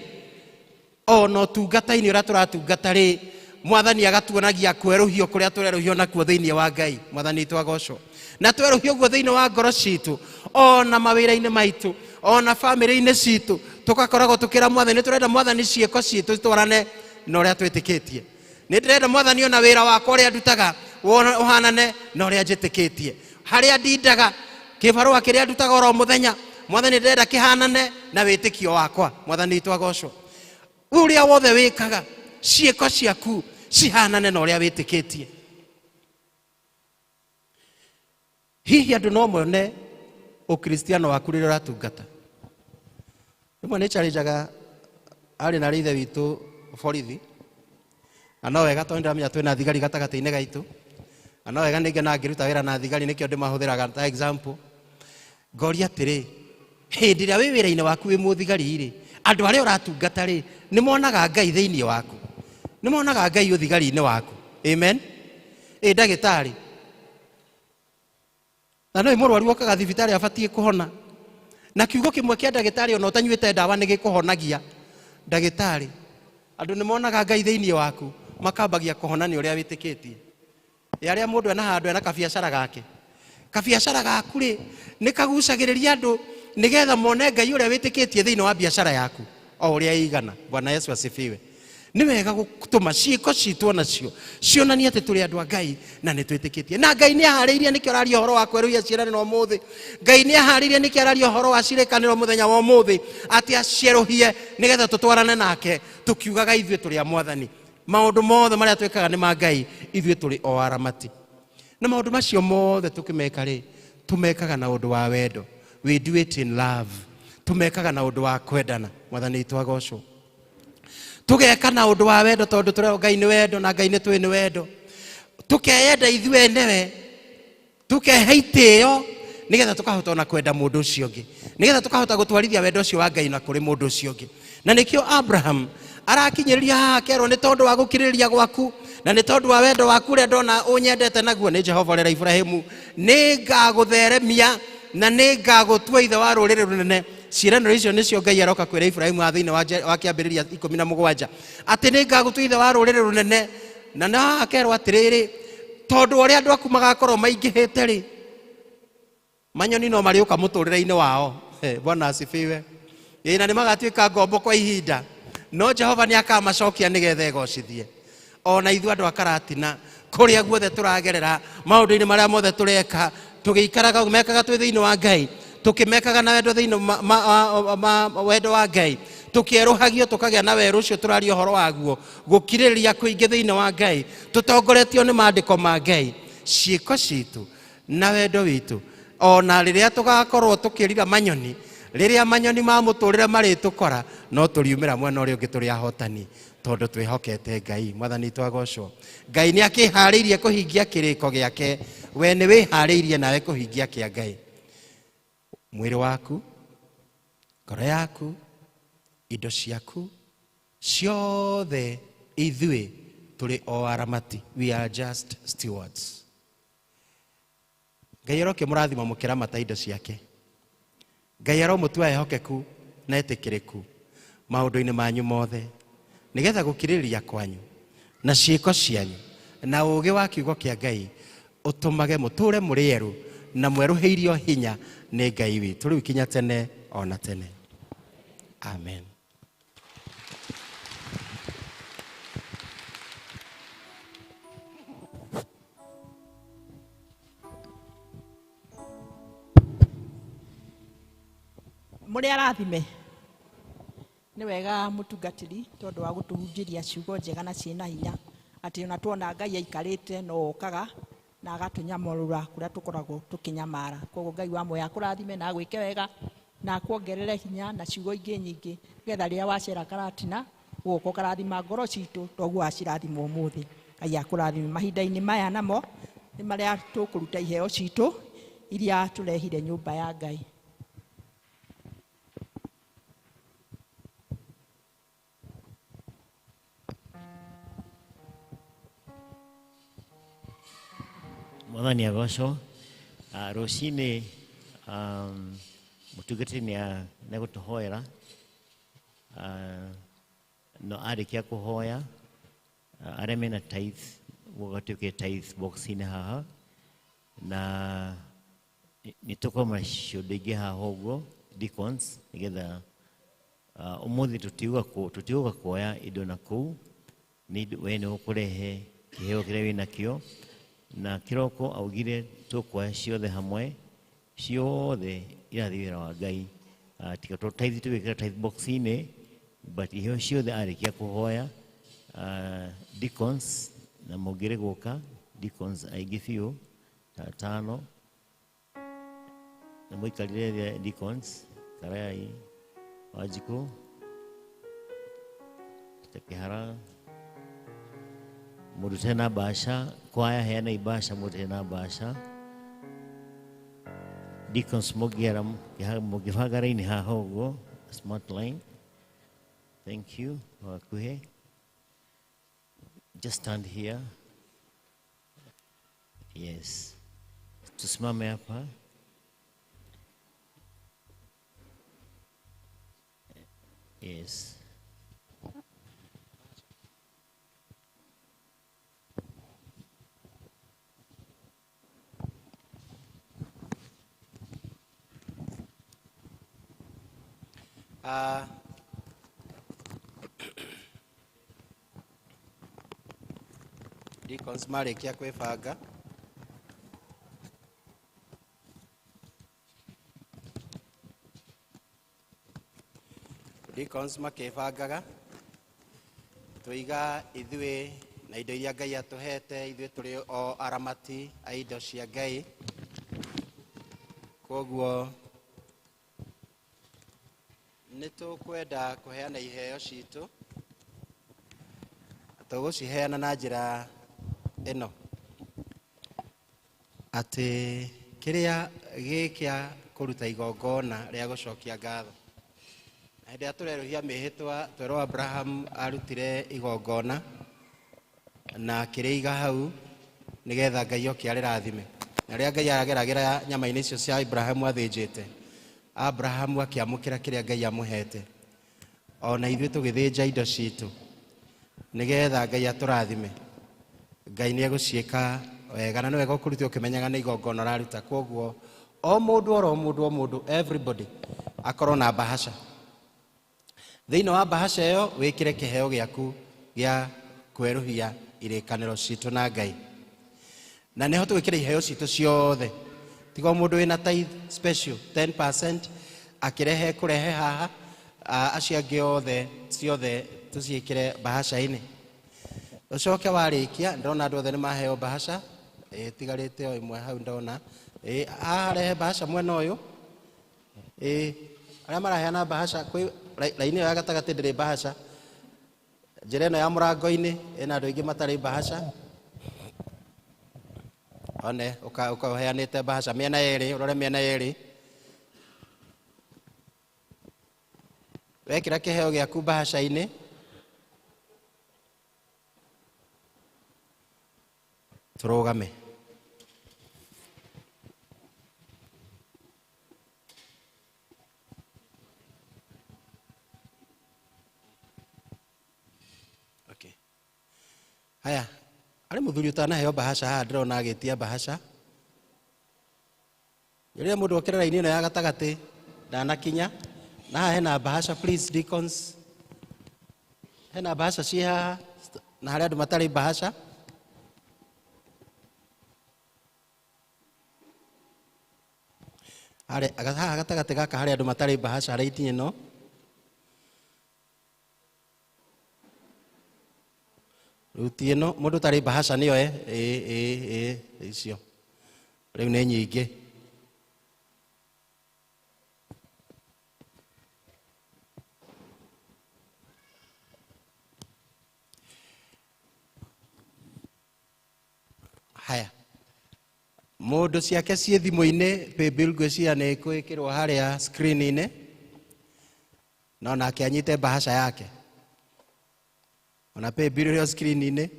Ona ũtungata-inĩ ũrĩa tũratungata rĩ, mwathani agatuonagia kwerũhio kũrĩa tũrerũhio nakuo thĩinĩ wa Ngai. Mwathani witũ agocwo. Na twerũhio guo thĩinĩ wa ngoro citũ, ona mawĩra-inĩ maitũ, ona bamĩrĩ-inĩ citũ, tũgakoragwo tũkĩra mwathani, nĩ tũrenda mwathani ciĩko citũ citwarane na ũrĩa twĩtĩkĩtie. Nĩ ndĩrenda mwathani ona wĩra wakwa ũrĩa ndutaga ũhanane na ũrĩa njĩtĩkĩtie. Harĩa ndindaga, kĩbarũa kĩrĩa ndutaga oro mũthenya, mwathani ndĩrenda kĩhanane na wĩtĩkio wakwa. Mwathani witũ agocwo. Ũrĩa wothe wĩkaga, ciĩko ciaku cihanane na ũrĩa wĩtĩkĩtie. Hihi andũ no mone ũkristiano waku rĩrĩa ũratungata. Rĩmwe nĩ challenge-aga arĩ na ithe witũ borithi, na no wega tondũ ndĩramenya twĩna thigari gatagatĩ-inĩ gaitũ, na no wega ningĩ na ngĩruta wĩra na thigari, nĩkĩo ndĩmahũthĩraga ta example. Ngoria atĩrĩ, hĩndĩ ĩrĩa wĩ wĩra-inĩ waku wĩ mũthigari-rĩ, andũ arĩa ũratungata rĩ, nĩ monaga Ngai thĩinĩ waku, nĩ monaga Ngai ũthigari-inĩ waku. Amen. Ndagĩtarĩ, na no mũrwaru okaga thibitarĩ abatiĩ kũhona, na kiugo kĩmwe kĩa ndagĩtarĩ ona ũtanyuĩte ndawa nĩ gĩkũhonagia. Ndagĩtarĩ, andũ nĩ monaga Ngai thĩinĩ waku, makambagia kũhonania ũrĩa wĩtĩkĩtie. Arĩa mũndũ ena handũ ena kabiacara gake, kabiacara gaku rĩ, nĩ kagucagĩrĩria andũ nĩgetha mone Ngai ũrĩa wĩtĩkĩtie thĩinĩ wa biacara yaku o ũrĩa ĩigana. Bwana Yesu asifiwe. Nĩ wega gũtũma ciĩko citũ onacio cionanie atĩ tũrĩ andũ a Ngai na nĩ twĩtĩkĩtie. Na Ngai nĩ aharĩirie nĩkĩo araria ũhoro wa kwerũhia ciĩranĩro ũmũthĩ. Ngai nĩ aharĩirie nĩkĩo araria ũhoro wa ciĩranĩro mũthenya wa ũmũthĩ, atĩ acierũhie nĩgetha tũtwarane nake tũkiugaga ithuĩ tũrĩ a Mwathani. Maũndũ mothe marĩa twĩkaga nĩ ma Ngai, ithuĩ tũrĩ o aramati. Na maũndũ macio mothe tũkĩmeka rĩ, tũmekaga na ũndũ wa wendo. We do it in love. Tumekaga na ũndũ wa kwendana. Mwathani witũ agocwo. Tugeka na ũndũ wa wendo tondũ tũreo Ngai nĩ wendo na Ngai nĩ twĩ nĩ wendo. Tukeyenda ithuĩ enewe, tukehe itĩo nĩgetha tũkahota ona kwenda mũndũ ũcio ũngĩ, nĩgetha tũkahota gũtwarithia wendo ũcio wa Ngai na kũrĩ mũndũ ũcio ũngĩ. Na nĩkĩo Abraham arakinyĩrĩria haha akerwo nĩ tondũ wa gũkirĩrĩria gwaku na nĩ tondũ wa wendo waku ũrĩa ndona ũnyendete naguo nĩ Jehova ũrera Ibrahimu, nĩ ngagũtheremia na nĩ ngagũtua ithe wa rũrĩrĩ rũnene. Ciĩranĩro icio nĩcio Ngai aroka kwĩra Ibrahimu thĩinĩ wa Kĩambĩrĩria 17 atĩ nĩ ngagũtua ithe wa rũrĩrĩ rũnene. Na no akerwo atĩrĩrĩ, tondũ ũrĩa andũ aku magakorwo maingĩhĩte rĩ, manyoni no marĩũka mũtũrĩre-inĩ wao. Bwana asifiwe. Na nĩ magatuĩka ngombo kwa ihinda, no Jehova nĩ akamacokia nĩgetha egocithie. Ona ithuĩ andũ a Karatina kũrĩa guothe tũragerera, maũndũ-inĩ marĩa mothe tũreka, tũgĩikaraga mekaga twĩ thĩinĩ wa Ngai, tũkĩmekaga na wendo thĩinĩ wendo wa Ngai, tũkĩerũhagio tũkagĩa na werũ ũcio tũraria ũhoro waguo, gũkirĩrĩria kũingĩ thĩinĩ wa Ngai, tũtongoretio nĩ maandĩko ma Ngai. Ciĩko citũ na wendo witũ, ona rĩrĩa tũgakorwo tũkĩrira manyoni, rĩrĩa manyoni ma mũtũrĩre marĩtũkora, no tũriumĩra mwena ũrĩa ũngĩ tũrĩ ahotani tondũ twĩhokete Ngai. Mwathani witũ agocwo. Ngai nĩ akĩharĩirie kũhingia kĩrĩko gĩake, we nĩ wĩharĩirie nawe kũhingia kĩa Ngai. Mwĩrĩ waku, ngoro yaku, indo ciaku, ciothe ithuĩ tũrĩ o aramati. We are just stewards. Ngai aroke mũrathima mũkĩramata indo ciake. Ngai aromũtua ehokeku na etĩkĩrĩku maũndũ-inĩ manyu mothe, nĩgetha gũkirĩrĩria kwanyu na ciĩko cianyu na ũũgĩ wa kiugo kĩa Ngai ũtũmage mũtũũre mũrĩ erũ na mwerũhĩirio hinya nĩ Ngai witũ rĩu kinya tene ona tene. Amen. Mũrĩ arathime nĩ wega mũtungatĩri tondũ wa gũtũhunjĩria ciugo njega na ciĩna hinya atĩ ona tuona Ngai aikarĩte no okaga na agatũnyamũrũra kũrĩa tũkoragwo tũkĩnyamara. Koguo Ngai wa moya akũrathime na agwĩke wega na akuongerere hinya na ciugo ingĩ nyingĩ nĩgetha rĩrĩa wacera Karatina gũkũ karathima ngoro citũ toguo wacirathima ũmũthĩ. Ngai akũrathime. Mahinda-inĩ maya namo nĩ marĩa tũkũruta iheo citũ iria tũrehire nyũmba ya Ngai. Mwathani agocwo. Rũcinĩ mũtungatĩri nĩ egũtũhoera no arĩkia kũhoya arĩa mena tithe gũgatuĩke tithe box-inĩ haha na nĩ tũkorwo na ciũndũ ingĩ haha ũguo deacons nĩgetha ũmũthĩ tũtiuga kuoya indo na kũu we nĩ ũkũrehe kĩheo kĩrĩa wĩnakĩo na kĩroko augire tũkuoya ciothe hamwe ciothe irathi wĩra wa Ngai tiga tithe tũgĩkĩra tithe box-inĩ but iheo ciothe arĩkia kũhoya deacons na mũngĩrĩ gũka deacons aingĩ biũ tano na mũikarire deacons Karai Wanjikũ Kĩhara mũrute na mbaca kwaya heana ibasha mũrute na mbaca deacons mũngĩbanga raini haha ũguo smart line. Thank you. Wakuhe. Just stand here. Yes. Tusimame hapa. Yes. Deacons marĩkia kwĩbanga deacons makĩbangaga tũiga ithuĩ na indo iria Ngai atũhete ithuĩ tũrĩ o aramati a indo cia Ngai. Koguo nĩ tũkwenda kũheana iheo citũ tũgũciheana na njĩra ĩno atĩ kĩrĩa gĩkĩa kũruta igongona rĩa gũcokia ngatho. Hĩndĩ ĩrĩa tũrerũhia mĩhĩtwa twerwo Abraham arutire igongona na kĩrĩiga hau nĩgetha Ngai oke arĩrathime. Na rĩrĩa Ngai arageragĩra nyama-inĩ icio cia Abraham athĩnjĩte Abraham akĩamũkĩra kĩrĩa Ngai amũhete. Ona ithuĩ tũgĩthĩnja indo citũ nĩgetha Ngai atũrathime. Ngai nĩ egũciĩka wega na nĩ wega ũkũruta ũkĩmenyaga nĩ igongona ũraruta. Koguo o mũndũ everybody akorwo na bahasha. Thĩinĩ wa bahasha ĩyo wĩkĩre kĩheo gĩaku gĩa kwerũhia irĩkanĩro citũ na Ngai. Na nĩho tũgĩkĩra iheo citũ ciothe. Tiga mũndũ wĩna tithe special 10% akĩrehe kũrehe haha acio angĩ othe ciothe tũciĩkĩre bahasha-inĩ. Ũcoke warĩkia ndona andũ othe nĩ maheo bahasha tigarĩte o ĩmwe hau ndona haha rehe bahasha mwena ũyũ arĩa maraheana bahasha kwĩ raini ĩyo ya gatagatĩ ndĩrĩ bahasha. Njĩra ĩno ya mũrango-inĩ ĩna andũ aingĩ matarĩ bahasha. One ũkaheanĩte bahasha mĩena yerĩ ũrore mĩena yerĩ. Wekĩra kĩheo gĩaku bahasha-inĩ Turugame. Okay. Haya, ari muthuri utanaheo bahasha haha ndirona agitia bahasha. Yule mundu okirera ini ino ya gatagati ndanakinya na haha hena bahasha, please deacons. Hena bahasha ci haha na haria andu matari bahasha. Haha gatagati gaka haria andu matari bahasha haria itinyi no. Ruti ino mundu tari bahasha niyo icio. Riu ni nyingi. Haya. Mundu ciake cie thimu-ini paybill gwiciria ni kwikirwo haria screen-ini. No nake anyite bahasha yake. Ona paybill hiyo screen-ini.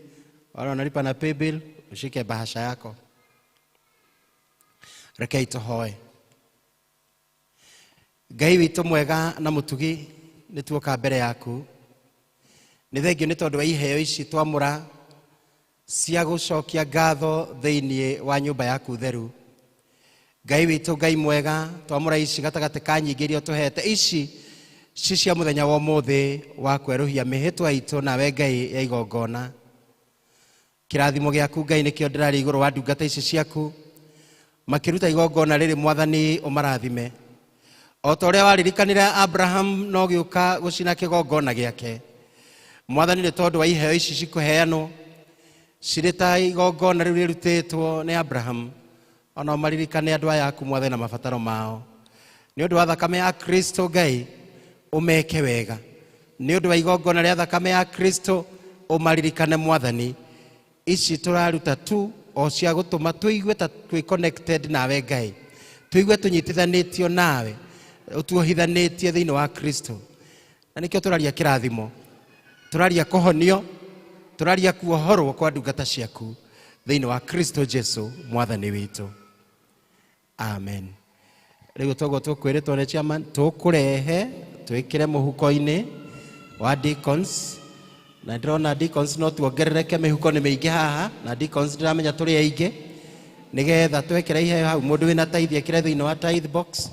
Wala unalipa na paybill, ushike bahasha yako. Rekei tuhoe. Ngai witu mwega na mutugi nituoka mbere yaku. Ni thengio ni tondu wa iheo ici twamura cia gucokia ngatho thiini wa nyumba yaku theru. Ngai witu, Ngai mwega, twamura ici gatagati ka nyingi iria tuhete ici cia muthenya wa umuthi wa kweruhia mihitwa itu nawe Ngai ya igongona. Kirathimo giaku Ngai nikio ndirari iguru wa ndungata ici ciaku makiruta igongona riri Mwathani umarathime. O ta uria waririkanire Abraham no giuka gucina kigongona giake. Mwathani ni tondu wa iheo ici cikuheanwo cirĩ ta igongona rĩu rĩrutĩtwo nĩ Abraham, ona maririkane andũ aya aku Mwathani na mabataro mao. Nĩ ũndũ wa thakame ya Kristo Ngai umeke wega. Nĩ ũndũ wa igongona rĩa thakame ya Kristo umaririkane Mwathani. Ici tũraruta tu o cia gũtũma tũigue ta twĩ connected nawe Ngai, tũigue tũnyitithanĩtio nawe, ũtuohithanĩtie thĩinĩ wa Kristo. Na nĩkĩo tũraria kĩrathimo, tũraria kũhonio, tũraria kuohorwo kwa ndungata ciaku thĩinĩ wa Kristo Jesu Mwathani witũ. Amen. Rĩu toguo tũkwĩrĩtwo nĩ chairman tũkũrehe twĩkĩre mũhuko-inĩ wa deacons. Na ndĩrona deacons no tuongerereke, mĩhuko nĩ mĩingĩ haha, na deacons ndiramenya tũrĩ aingĩ, nĩgetha twekĩre iheo hau, mũndũ wĩna tithe ekĩre thĩinĩ wa tithe box.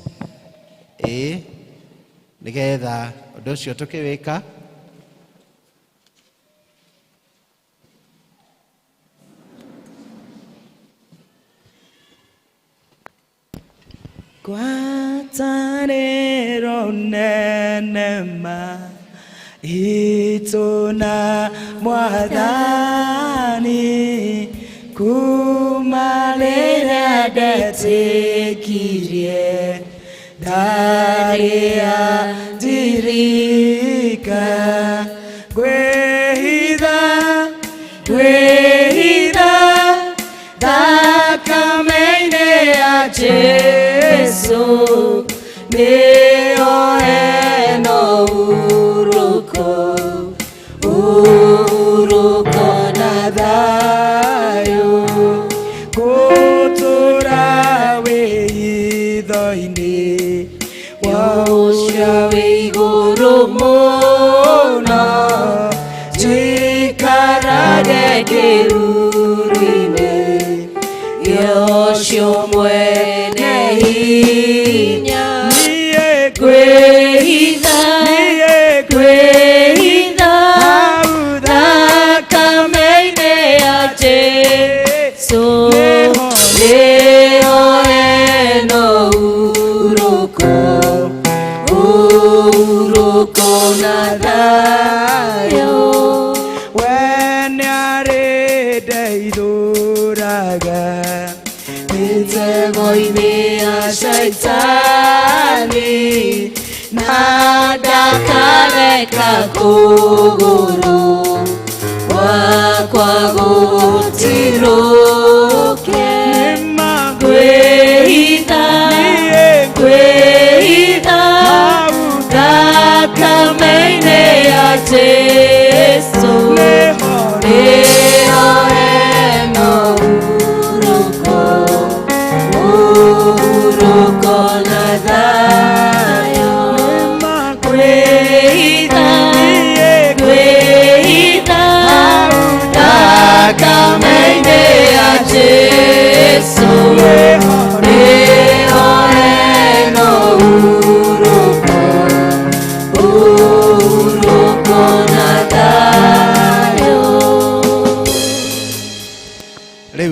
Nĩgetha ũndũ ũcio tũkĩwĩka Gwatanĩro nene ma ituna Mwathani kuma rĩrĩa ndetĩkirie ndarĩ andirika ngwĩhitha thakame-inĩ ya Jesu nĩyo heno urũko na thayũ gũtũra wĩhitho-inĩ wa ũcio wĩ igũrũ mũno, njikarage kĩruru-inĩ gĩa ũcio mwene hinya. Niĩ ngwĩhitha thakame-inĩ ya Jesu nĩyo heno urũko na thayũ. We nĩarĩ ndeithũraga mitego-inĩ ya Shaitani, na ndakareka kũgũrũ gwakwa gũtirũke. Ngwĩhitha thakame-inĩ ya Jesu nĩyo heno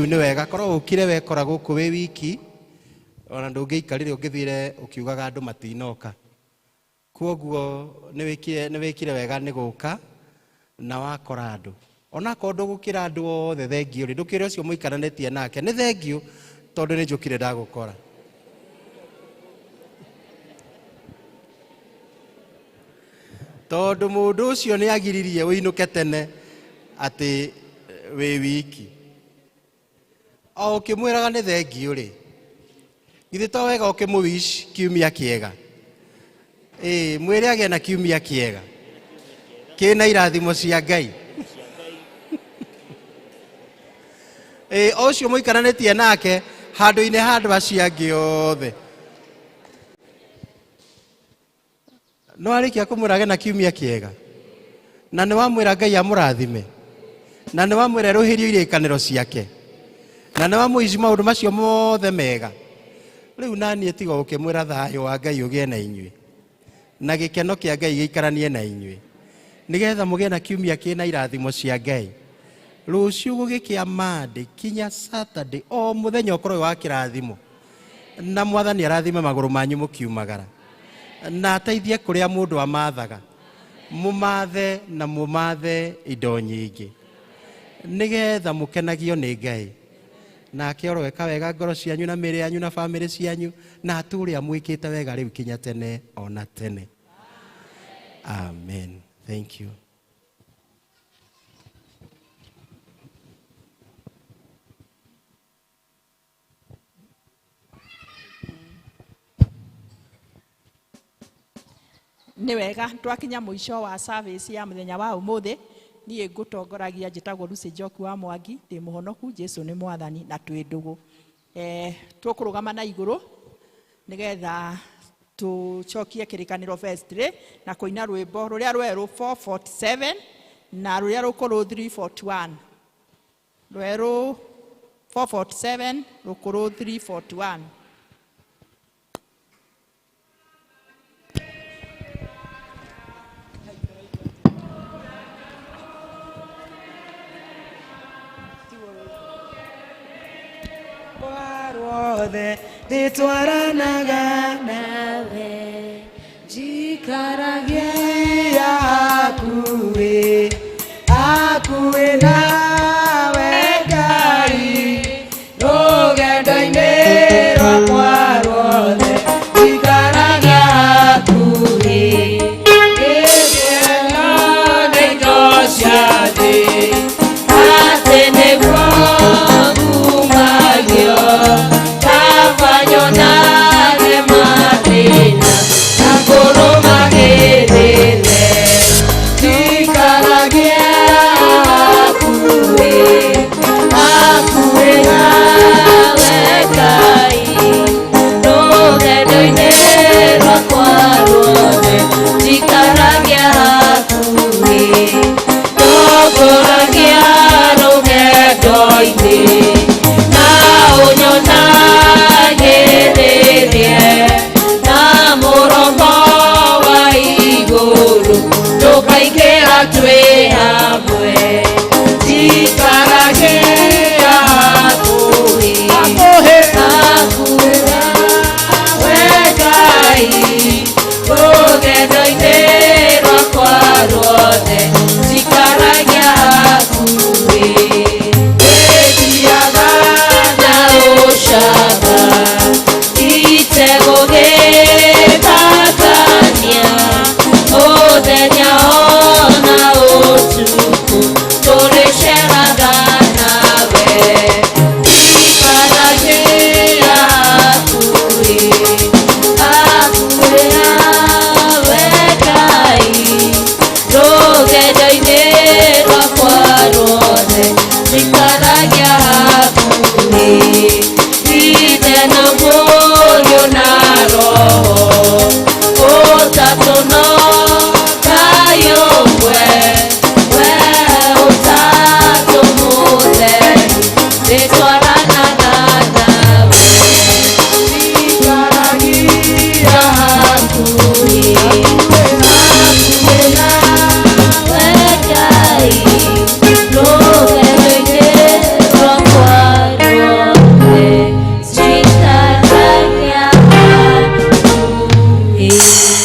ni wega korwo ukire wekora guku wi wiki ona ndungiikarire ungithire ukiugaga andu matinoka kuoguo ni wikire wega ni guka na wakora andu ona ko ndugukira andu othe thengio ri ndukire ucio muikaranetie nake ni thengio tondu ni njukire ndagukora tondu mundu ucio ni agiririe uinuke tene ati wi wiki o ukimwiraga ni thengio ri githi to wega ukimuwish kiumia kiega mwire agie na kiumia kiega kina irathimo cia Ngai ucio muikaranetie nake handu-ini handu acia giothe no arikia kumurage na kiumia kiega na ni wamwira Ngai amurathime na ni wamwira ruhirio irikaniro ciake na ni wamuici maundu macio mothe mega riu nani etigo ukimwira thayo wa Ngai ugie na inyui na gikeno kia Ngai giikaranie na inyui nigetha mugie na kiumia kina irathimo cia Ngai ruciu gugikia Monday kinya Saturday o muthenya ukorwo wa kirathimo na mwathani arathime maguru manyu mukiumagara na ateithie kuria mundu amathaga mumathe na mumathe indo nyingi nigetha mukenagio ni Ngai na akioro weka wega ngoro cianyu na mĩĩrĩ yanyu na family cianyu na aturia mwikite wega riu kinya tene ona tene amen. Thank you. Ni wega twakinya muico wa service ya muthenya wa umuthi nie ngutongoragia njitagwo Lucy Njoku wa Mwangi ndi muhonoku Jesu ni mwathani na twi ndugu tukurugama na iguru nigetha tucokie kirikaniro festival na kuina rwimbo ruria rweru 447 na ruria rukuru 341 rweru 447 rukuru 341 Ditwaranaga nawe jikaragia akuwe nawe Ngai rugendo-ini rwakwa ruothe jikaragia akuwe gĩkeno nĩ indo cia thĩ atĩ nĩguo ngumagio Nage mathina na kũrũmagĩrĩre jikaragia akuwe nawe Ngai rũgendo-inĩ rwakwa ruothe jikaragia akuwe ndongoragia rũgendo-inĩ na ũnyona na mũromo wa igũrũ tũkaingĩra twĩ hamwe jikaragia hakuhĩ we Ngai rũgendo-inĩ rwakwa ruothe jikaragia hakuhĩ wĩthiaga na ũcamba itegũgĩthakania mũthenya ona Yesu.